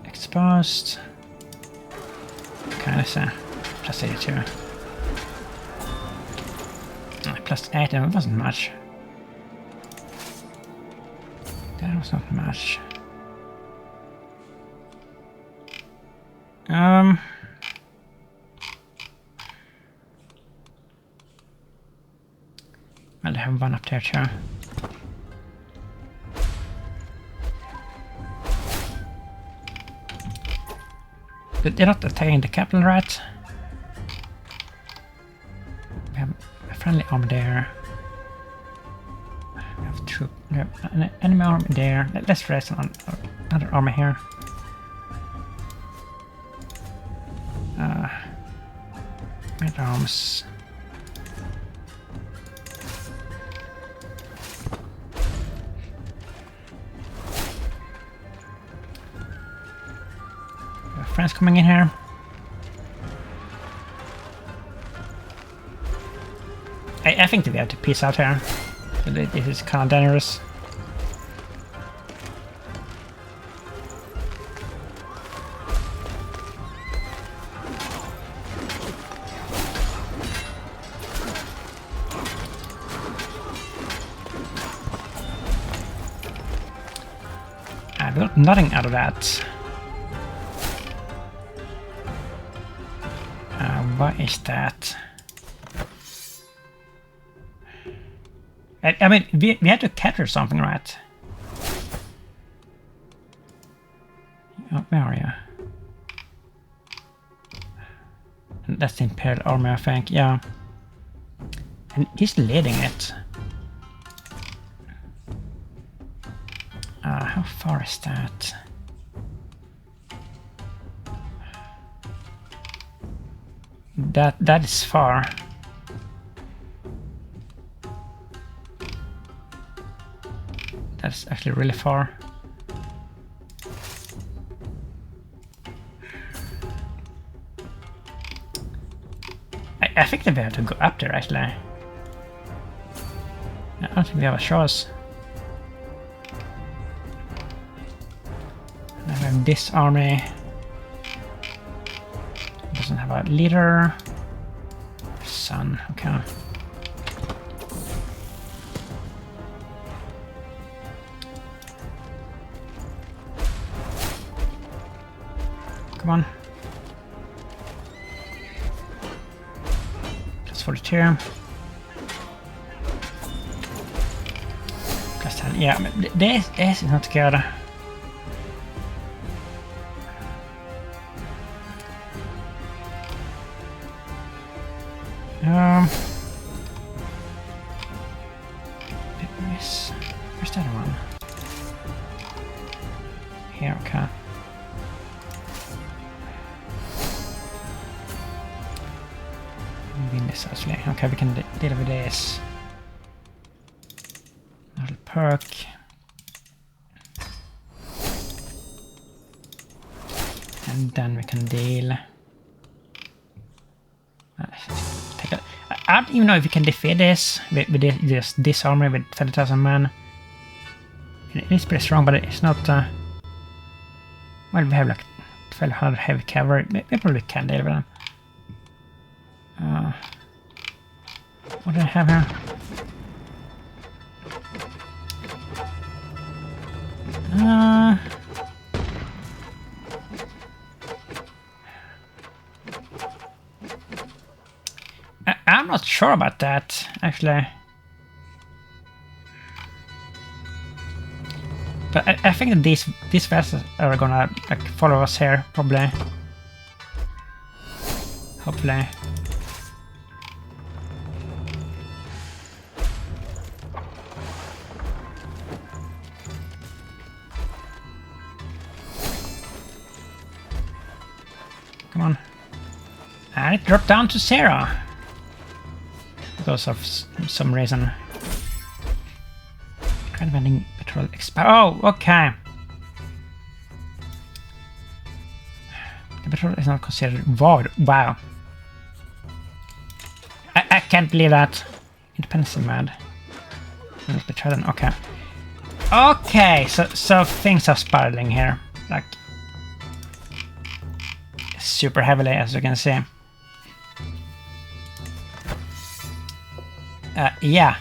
Exposed. Okay, that's plus 82. Plus 8, it wasn't much. That was not much. Well, I have one up there too. They're not attacking the capital, right? We have a friendly army there. We have an enemy army there. Let's rest on another army here. Mid arms. Friends coming in here. I think that we have to peace out here. This is kind of dangerous. I got nothing out of that. What is that? I mean, we had to capture something, right? Oh, where are you? And that's the Imperial Army, I think, yeah. And he's leading it. How far is that? That is far. That's actually really far. I think that we have to go up there actually. I don't think we have a choice. And I have this army. Doesn't have a leader. Son, okay. Come on. Plus 42. Plus 10. Yeah, this is not good. Where's that one? Here, okay. Win this actually. Okay, we can deal with this. Little perk. And then we can deal. I don't even know if we can defeat this with just this army with 30,000 men. It is pretty strong, but it's not. Well, we have like 1200 heavy cavalry. We probably can deal with them. What do I have here? I'm not sure about that, actually. But I think that these vessels are gonna like follow us here, probably. Hopefully. Come on. And it dropped down to 0. Because of some reason. Kind of ending petrol expire. Oh, okay. The petrol is not considered void. Wow. I can't believe that. Independence is mad. Petroleum. Okay. Okay, so things are spiraling here. Like super heavily, as you can see. Yeah,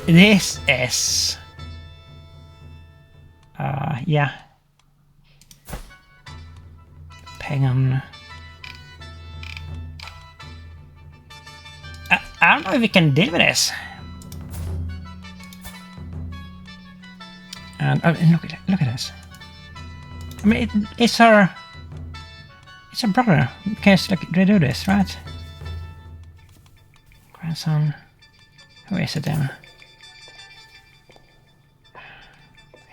this is yeah, pagan. I don't know if we can deal with this. And look at this. I mean, it's It's a brother. We can just like redo this, right? Grandson. Who is it then?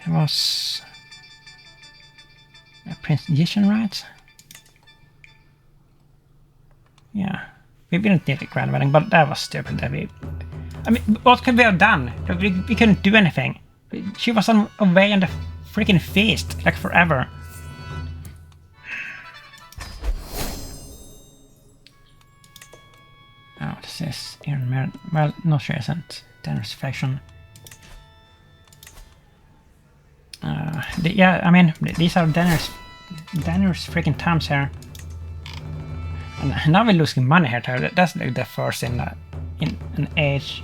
It was Prince Yishan, right? Yeah. We didn't need a grand wedding, but that was stupid. That we... I mean, what could we have done? We couldn't do anything. She was away on the freaking feast, like forever. Oh, this is Iron. Well, no, she isn't. Danner's faction. Yeah, I mean, these are Danner's freaking times here. And now we're losing money here too. That's like the first in an age.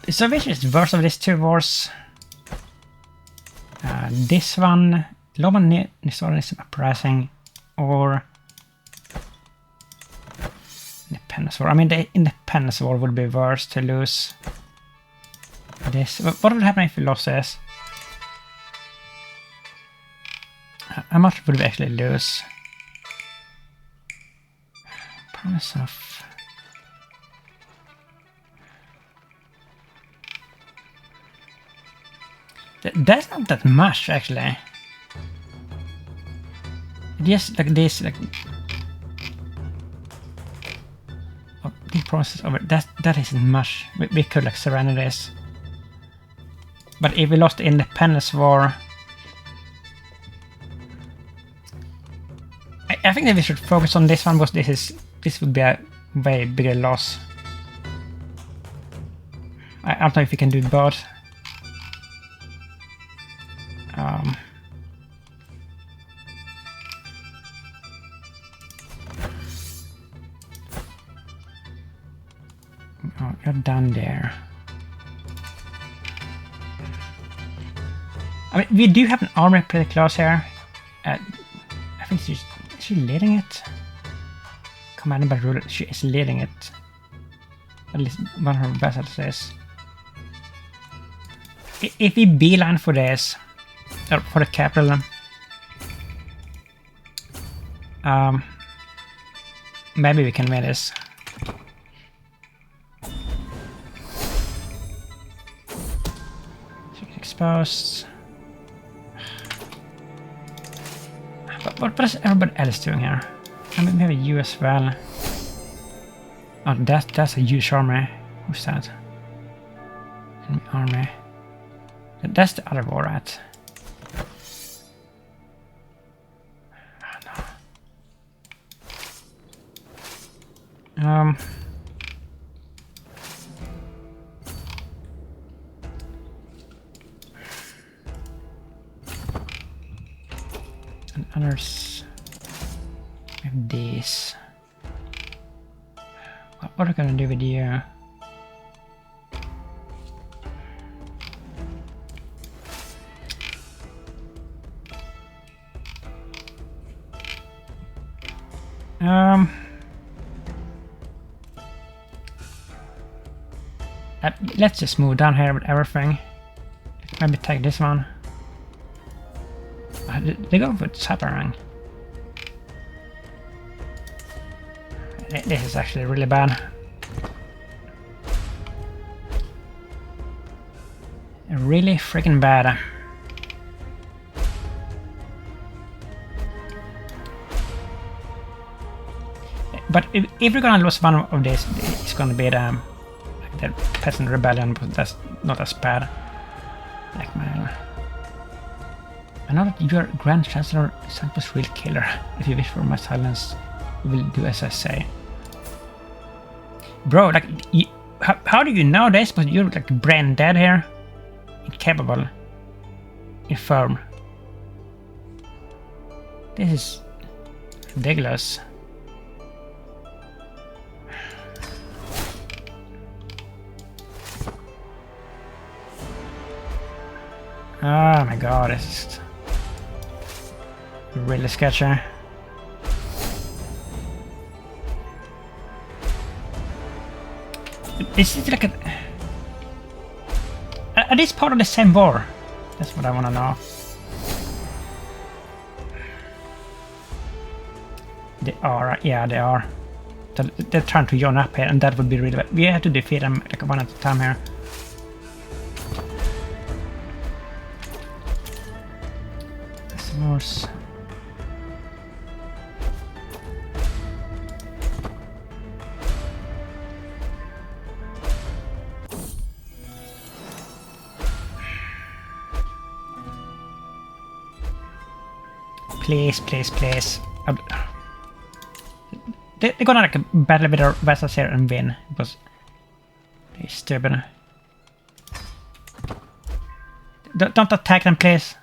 So which is worse of these two wars? This one, Loman Nisorism uprising, or Independence War. I mean, the Independence War would be worse to lose. This. What would happen if we lost this? How much would we actually lose? Promise of... That's not that much, actually. Just like this, like... Oh, the process over... That isn't much. We could, like, surrender this. But if we lost the Independence War... I think that we should focus on this one, because this would be a way bigger loss. I don't know if we can do both. Oh, you're done there. I mean, we do have an army pretty close here. I think she's leading it? Commanded by ruler, she is leading it. At least one of her vessels is. If we beeline for this, or for the capital, maybe we can win this. She's exposed. What is everybody else doing here? I mean, we have you as well. Oh, that's a huge army. Who's that? Enemy army. That's the other war, right? Oh, no. And others have these. What are we gonna do with you? Let's just move down here with everything. Maybe take this one. They go for Saparang. This is actually really bad. Really freaking bad. But if we're gonna lose one of these, it's gonna be the peasant rebellion, but that's not as bad. Blackmail. I know that your Grand Chancellor Sample's real killer. If you wish for my silence, you will do as I say. Bro, like, how do you know this? But you're like brain dead here. Incapable. Infirm. This is ridiculous. Oh my god, this is really sketchy. Is it like a... Are these part of the same war? That's what I want to know. They are, yeah, they are. So they're trying to join up here, and that would be really bad. We have to defeat them like one at a time here. Customers. Please, please, please. They're gonna like battle with our vessels here and win because they're stupid. Don't attack them, please.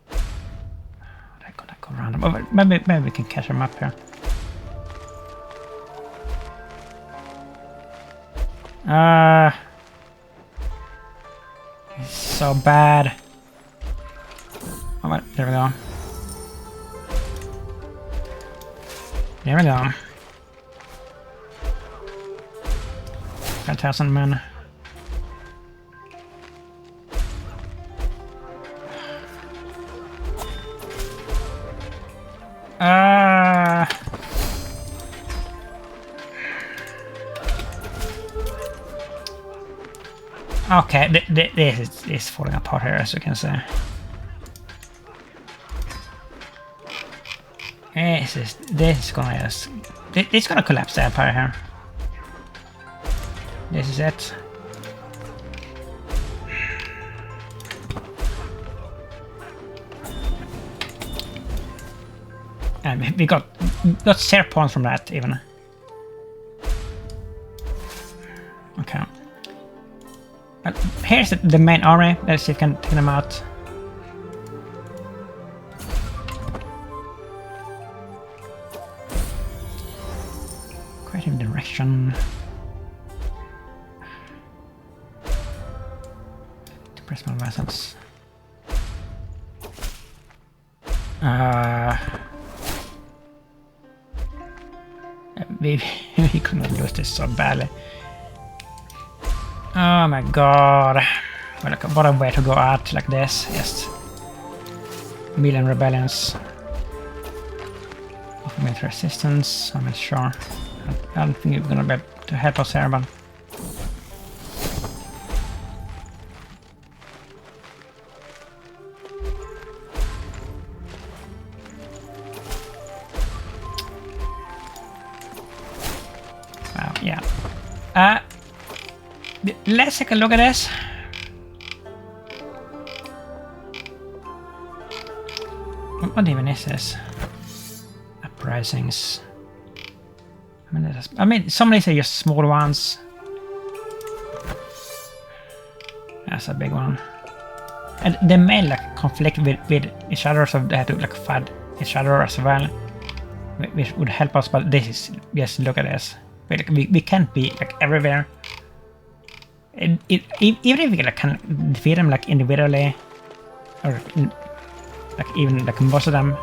They're gonna go around them. Oh, maybe we can catch them up here. It's so bad. Oh, well, there we go. There we go. 5,000 men. Okay, this is falling apart here, as you can see. This is gonna just... It's gonna collapse the empire here. This is it. And we got share points from that even. Okay. Here's the main army. Let's see if we can take them out. Creative direction. Press my vessels. We couldn't lose this so badly. Oh my god. Well, like, what a way to go out like this. Just million rebellions. Military resistance, I'm not sure. I don't think it's gonna be able to help us here, but... Wow, yeah. Let's take a look at this. What even is this? Uprisings. I mean, some of these are just small ones. That's a big one. And they may like conflict with each other, so they have to like fight each other as well. Which would help us, but this is just look at this. We can't be like everywhere. Even if we like, can defeat them like individually, or like even like most of them,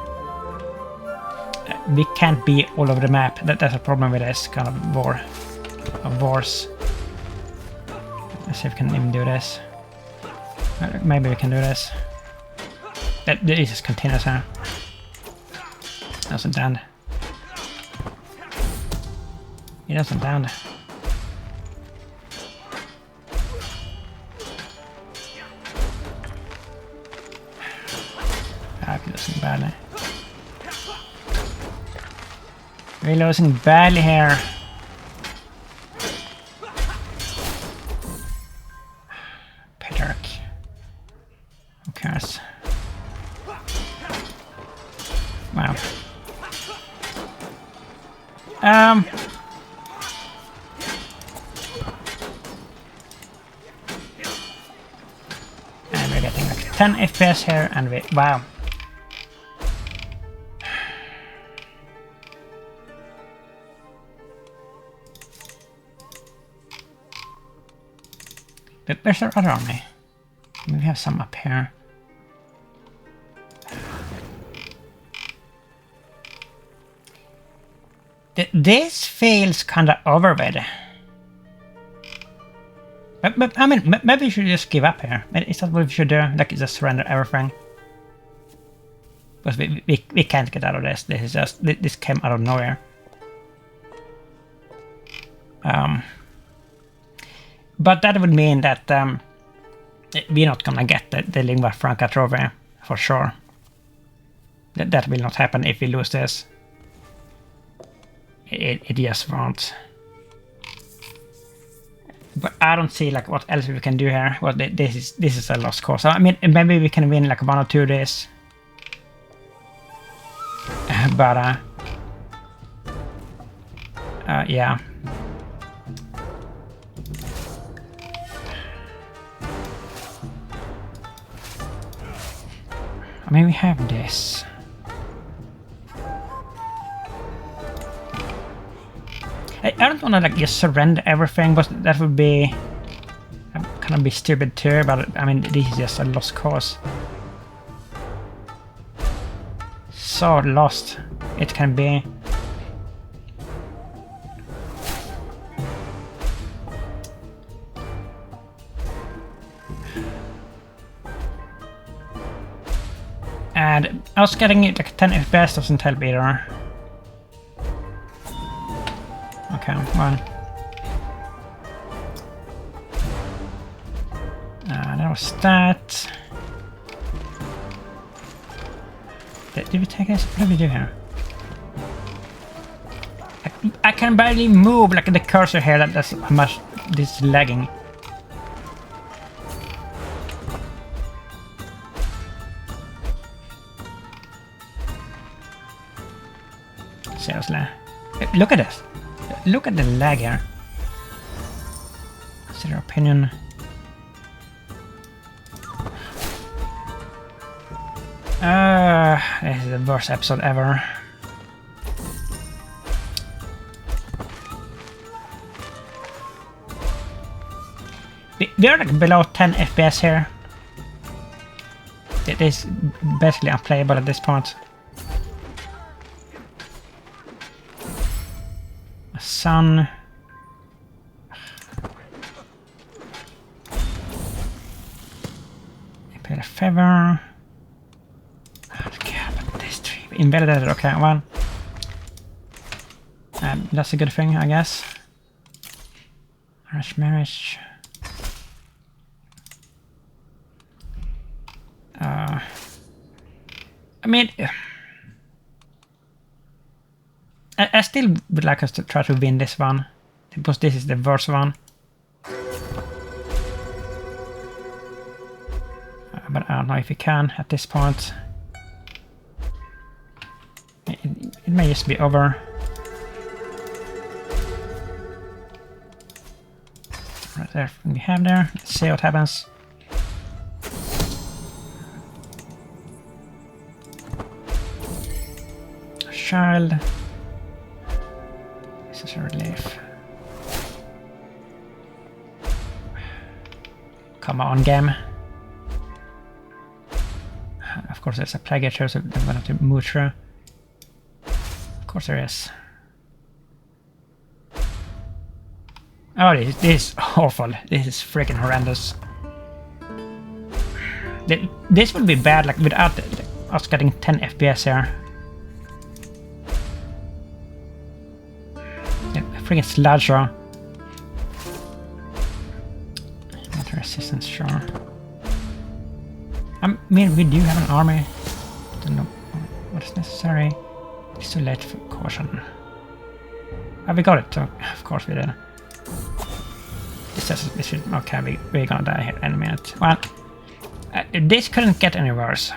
we can't be all over the map. That's a problem with this kind of wars. Let's see if we can even do this. Maybe we can do this. This is continuous, huh? Doesn't end. It doesn't end. I'm losing badly. We're losing badly here. Petarch. Who cares? Wow. And we're getting like 10 FPS here, and wow. But where's our other army? We have some up here. This feels kinda overrated. But I mean, maybe we should just give up here. Is that what we should do? Like, just surrender everything? But we can't get out of this. This is just this came out of nowhere. But that would mean that we're not gonna get the lingua franca trophy for sure. That will not happen if we lose this. It just won't. But I don't see like what else we can do here. Well, this is a lost cause. I mean, maybe we can win like 1 or 2 days. But yeah. I mean, we have this. I don't want to like just surrender everything, but that would be kind of be stupid too. But I mean, this is just a lost cause. So lost it can be. And I was getting it like 10 FPS doesn't help either. Okay, well. That was that. Did we take this? What did we do here? I can barely move like the cursor here. That's how much this is lagging. Seriously. Look at this. Look at the lag here. What's your opinion? This is the worst episode ever. We're like below 10 FPS here. It is basically unplayable at this point. Sun. Pay the feather. Okay, but this tree invalidated. Okay, well, that's a good thing, I guess. Marriage. I mean, I still would like us to try to win this one, because this is the worst one. But I don't know if we can at this point. It may just be over. Right there, we have there. Let's see what happens. Child. This is a relief. Come on, game. Of course, there's a plague here, so I'm gonna have to move through. Of course, there is. Oh, this is awful. This is freaking horrendous. This would be bad, like without us getting 10 FPS here. Freaking sludger. Water resistance, sure. I mean, we do have an army. Don't know what is necessary. It's too late for caution. Oh, we got it. Of course we did. This says okay, we're gonna die here any minute. Well, this couldn't get any worse.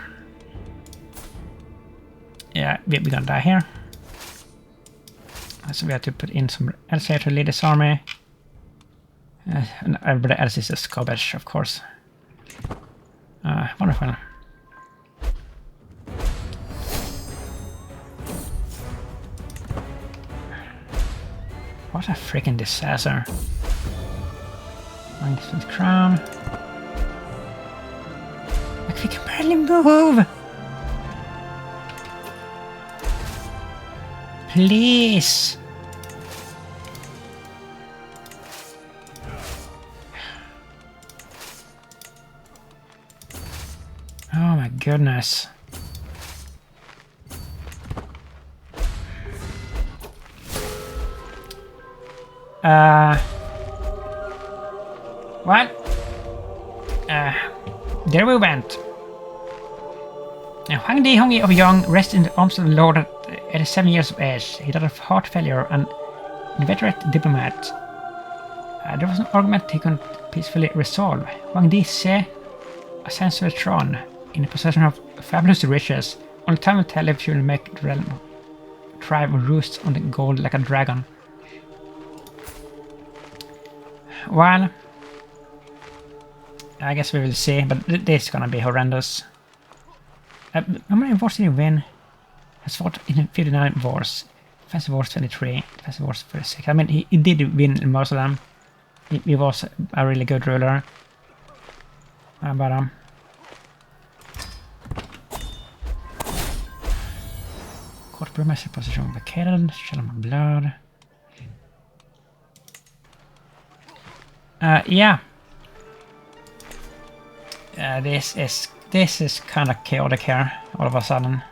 Yeah, we're gonna die here. So we have to put in some else here to lead this army. And everybody else is a garbage, of course. Wonderful. What a freaking disaster. Magnificent crown. Like we can barely move! Please! Oh my goodness. Well, there we went. Huang Di Hongi of Young rests in the arms of the Lord at 87 years of age. He died of heart failure and inveterate diplomat. There was an argument he couldn't peacefully resolve. Huang Di Se ascends to the throne in the possession of fabulous riches. Only time will tell if she will make the realm thrive or roost on the gold like a dragon. Well, I guess we will see, but this is gonna be horrendous. How many wars did he win? Has fought in 59 wars. Defensive wars 23, defensive wars 36. I mean, he did win most of them. He was a really good ruler. But Court Brewmaster position vacated. Shell of my blood. Yeah. This is kind of chaotic here, all of a sudden.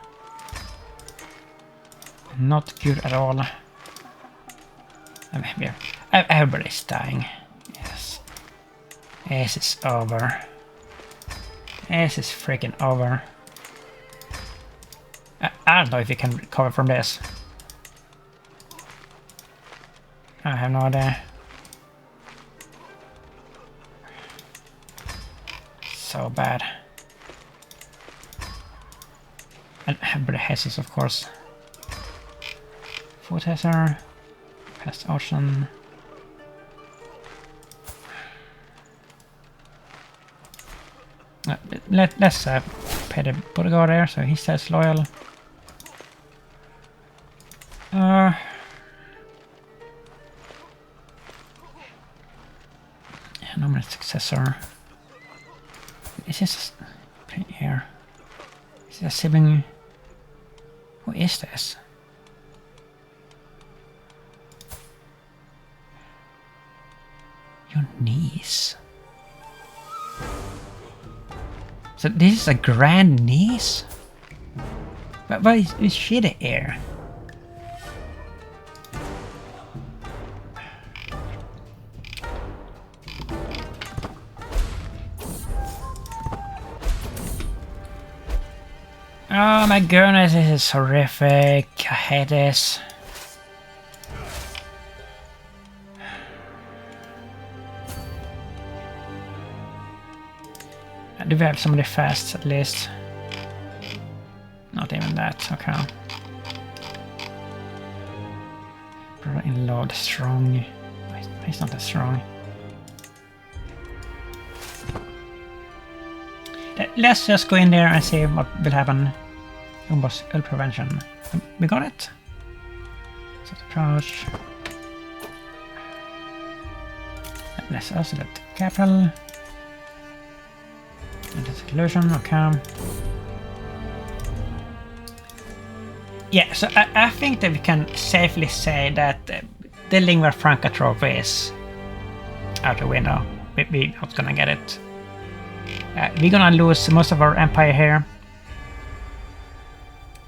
Not good at all. Everybody's dying. Yes. This is over. This is freaking over. I don't know if you can recover from this. I have no idea. So bad. And everybody has us, of course. Foot hazard. Past ocean. Let's pay the bodyguard there, so he stays loyal. Nominate successor. Is this here? Is this a sibling? Who is this? Your niece. So this is a grand niece? But why is she the heir? Oh my goodness, this is horrific. I hate this. Do we have somebody fast at least? Not even that, okay. Brother-in-law strong. He's not that strong. Let's just go in there and see what will happen. Crumbles ill prevention. We got it. Set approach. Let's also get capital. And the seclusion, okay. Yeah, so I think that we can safely say that the Lingua Franca trophy is out the window. We're not gonna get it. We're gonna lose most of our empire here.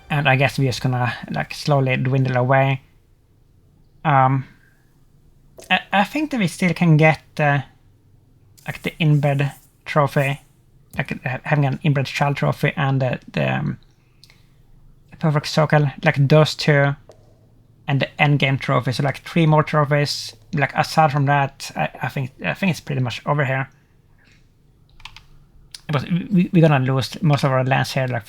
And I guess we're just gonna like slowly dwindle away. I think that we still can get like the inbred trophy. Like having an inbred child trophy and the perfect circle, like those two, and the endgame trophy. So like 3 more trophies. Like aside from that, I think it's pretty much over here. But we're gonna lose most of our lands here, like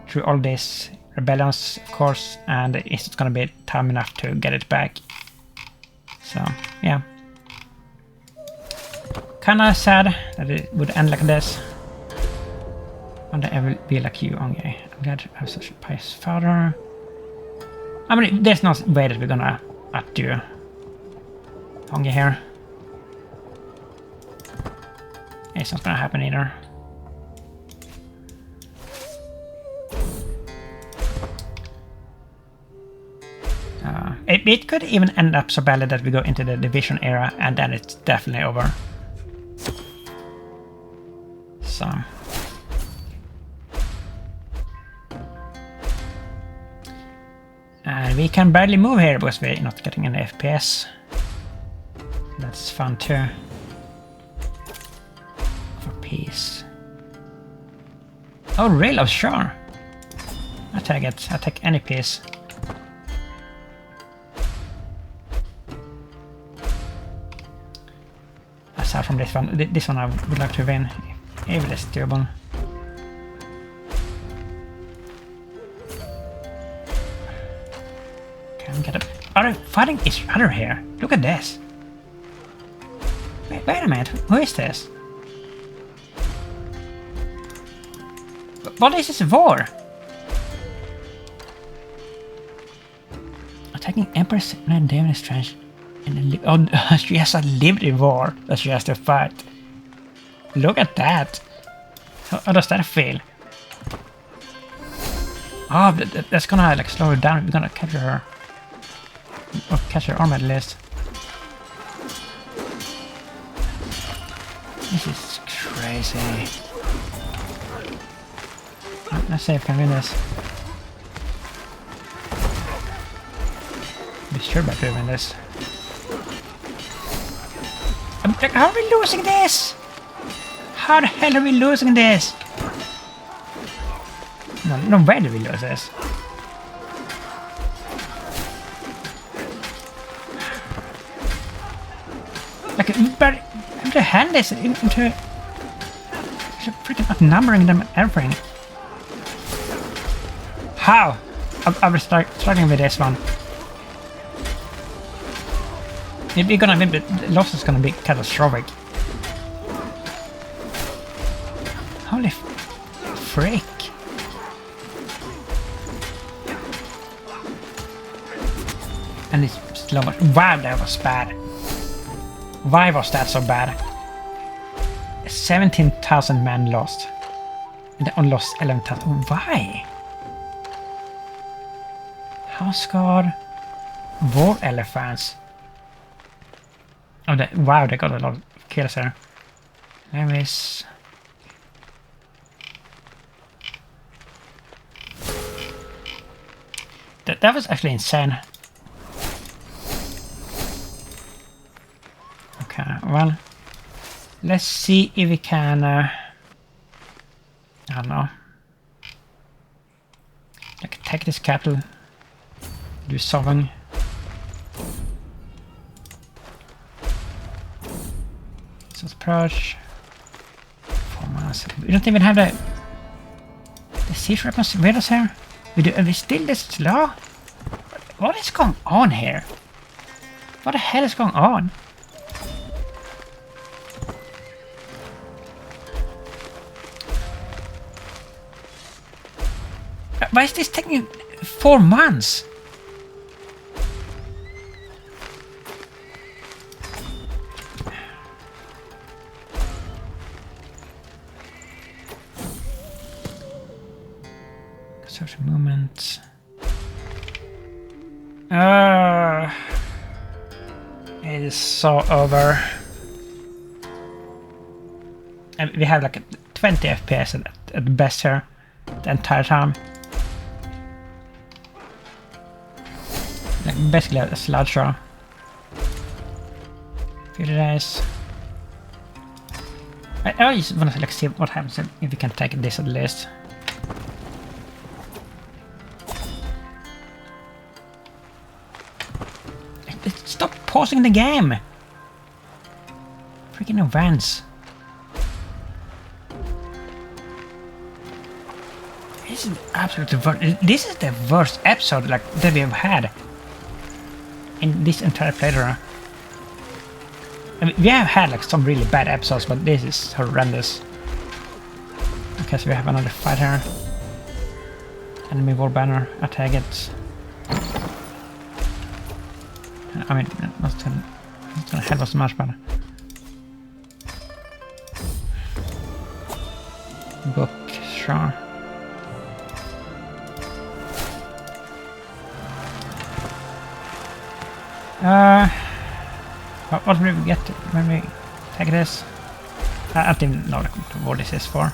through all these rebellions, of course, and it's not gonna be time enough to get it back. So yeah. Kinda sad that it would end like this. One day I will be like you, okay. I'm glad to have such a pious father. I mean, there's no way that we're gonna outdo Hongi here. It's not gonna happen either. It could even end up so badly that we go into the division era and then it's definitely over. So And we can barely move here because we're not getting any FPS. That's fun too. For peace. Oh, really? Oh, sure. I take it. I take any piece. Aside from this one. This one I would like to win. If it is doable. Can get up. Are they fighting each other here? Look at this. Wait a minute. Who is this? What is this war? Attacking Empress and Demon is strange. Oh, she has lived in war that she has to fight. Look at that. How does that feel? Oh, that's gonna like slow her down. We're gonna capture her. Or catch her arm at least. This is crazy. Let's see if I can win this. Be sure about to win this. Like, how are we losing this? How the hell are we losing this? No way do we lose this. Like, but have to hand this into freaking outnumbering them and everything. How? I was struggling with this one. Maybe gonna win, but the loss is gonna be catastrophic. Holy frick! And it's slow. Wow, that was bad. Why was that so bad? 17,000 men lost. And they only lost 11,000. Why? House Guard. War Elephants. Oh, wow, they got a lot of kills there. There is... That was actually insane. Okay, well, let's see if we can, I don't know, like take this capital, do something. Let's approach. 4 months. We don't even have the siege weapons with us here. Are we still this slow? What is going on here? What the hell is going on? Why is this taking 4 months? Social movement. It is so over. And we have like 20 FPS at best here the entire time. Like basically a slideshow. Few days. I just want to like see what happens if we can take this at least. Stop pausing the game! Freaking events. This is absolutely worst. This is the worst episode like that we have had in this entire playthrough. I mean, we have had like some really bad episodes, but this is horrendous. Okay, so we have another fight here. Enemy war banner. I take it. I mean, not gonna help us much, but book, sure. What will we get when we take this? I don't even know what this is for.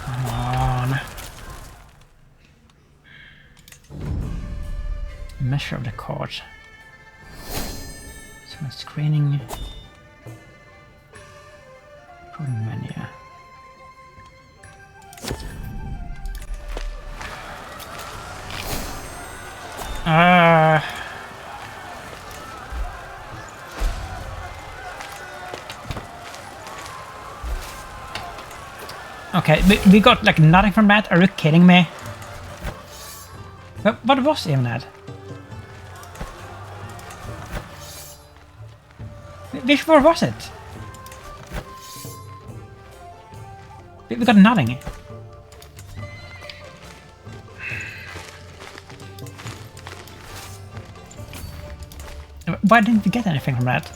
Come on. measure of the cards. So my screening. Problem menu. Okay, we got like nothing from that. Are you kidding me? What was even that? Which war was it? We got nothing. Why didn't we get anything from that?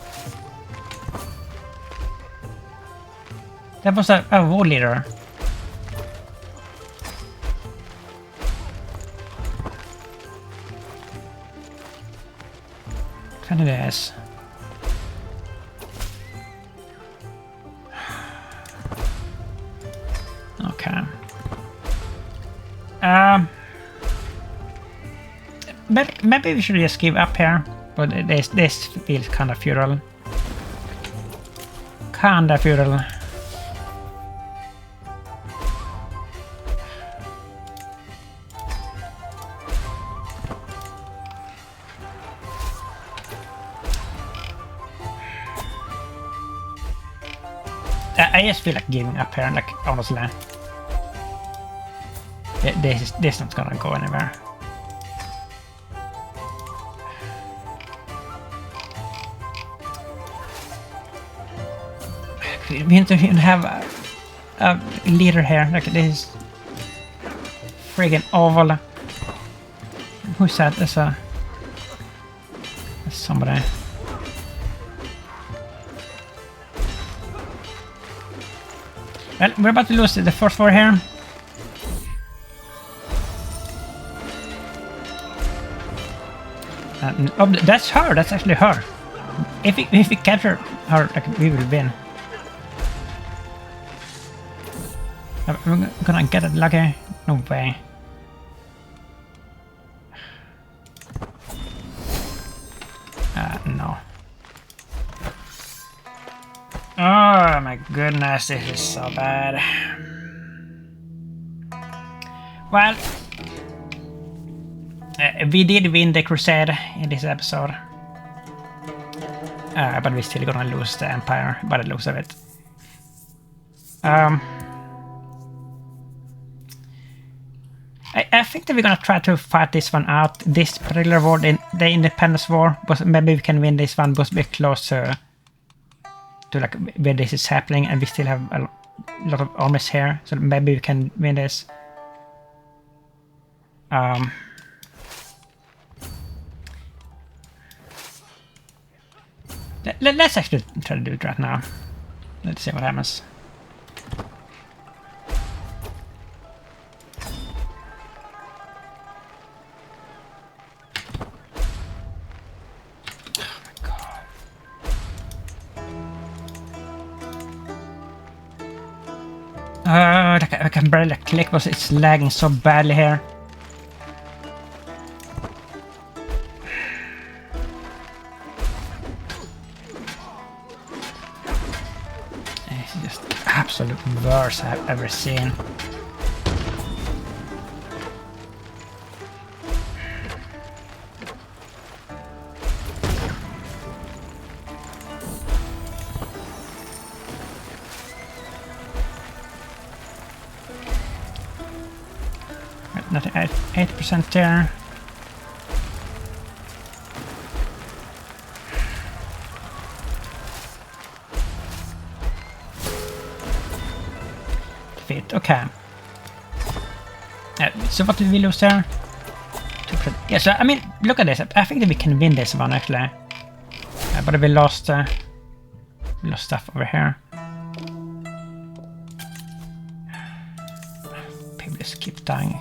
That was a war leader. Kind of is. Okay. Maybe we should just give up here. But this feels kind of feudal. Kinda feudal. I just feel like giving up here, like honestly. This is not gonna go anywhere. We need to have a leader here. Like this is friggin' awful. Who's that? That's somebody. Well, we're about to lose the first war here. Oh, that's her. That's actually her. If we capture her, like, we will win. We're gonna get it lucky? No way. No. Oh my goodness, this is so bad. Well, we did win the Crusade in this episode. But we're still gonna lose the Empire by the looks of it. I think that we're gonna try to fight this one out, this particular war, the Independence War, but maybe we can win this one, but we're closer to like where this is happening, and we still have a lot of armies here, so maybe we can win this. Let's actually try to do it right now. Let's see what happens. I can barely click because it's lagging so badly here. It's just the absolute worst I've ever seen. Not 8% there. Fit, okay. So what did we lose there? Yeah, so I mean, look at this. I think that we can win this one actually. But we lost stuff over here. People just keep dying.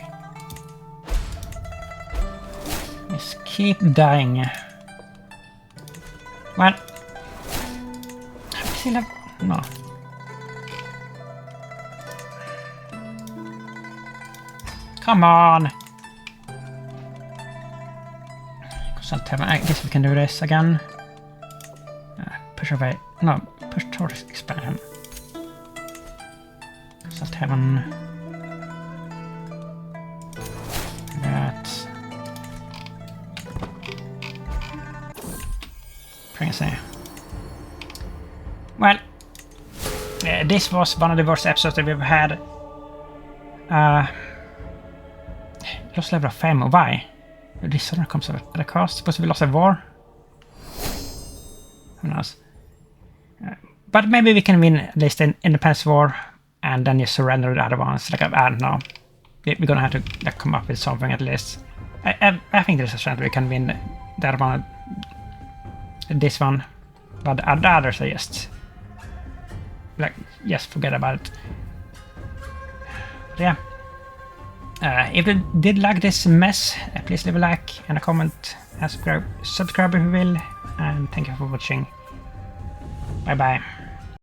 Just keep dying. Well, I still have no. Come on. I guess we can do this again. Push away. No, push towards expansion. Salt Heaven. That. Crazy. Well, this was one of the worst episodes that we've had. Lost level of fame. Why? This suddenly comes at a cost. Suppose we lost a war? Who knows? But maybe we can win at least an independence war and then just surrender the other ones. Like, I don't know. We're gonna have to like, come up with something at least. I think there's a chance we can win the other one. This one. But the others are just... like, just forget about it. But yeah. If you did like this mess, please leave a like and a comment and subscribe if you will. And thank you for watching. Bye bye.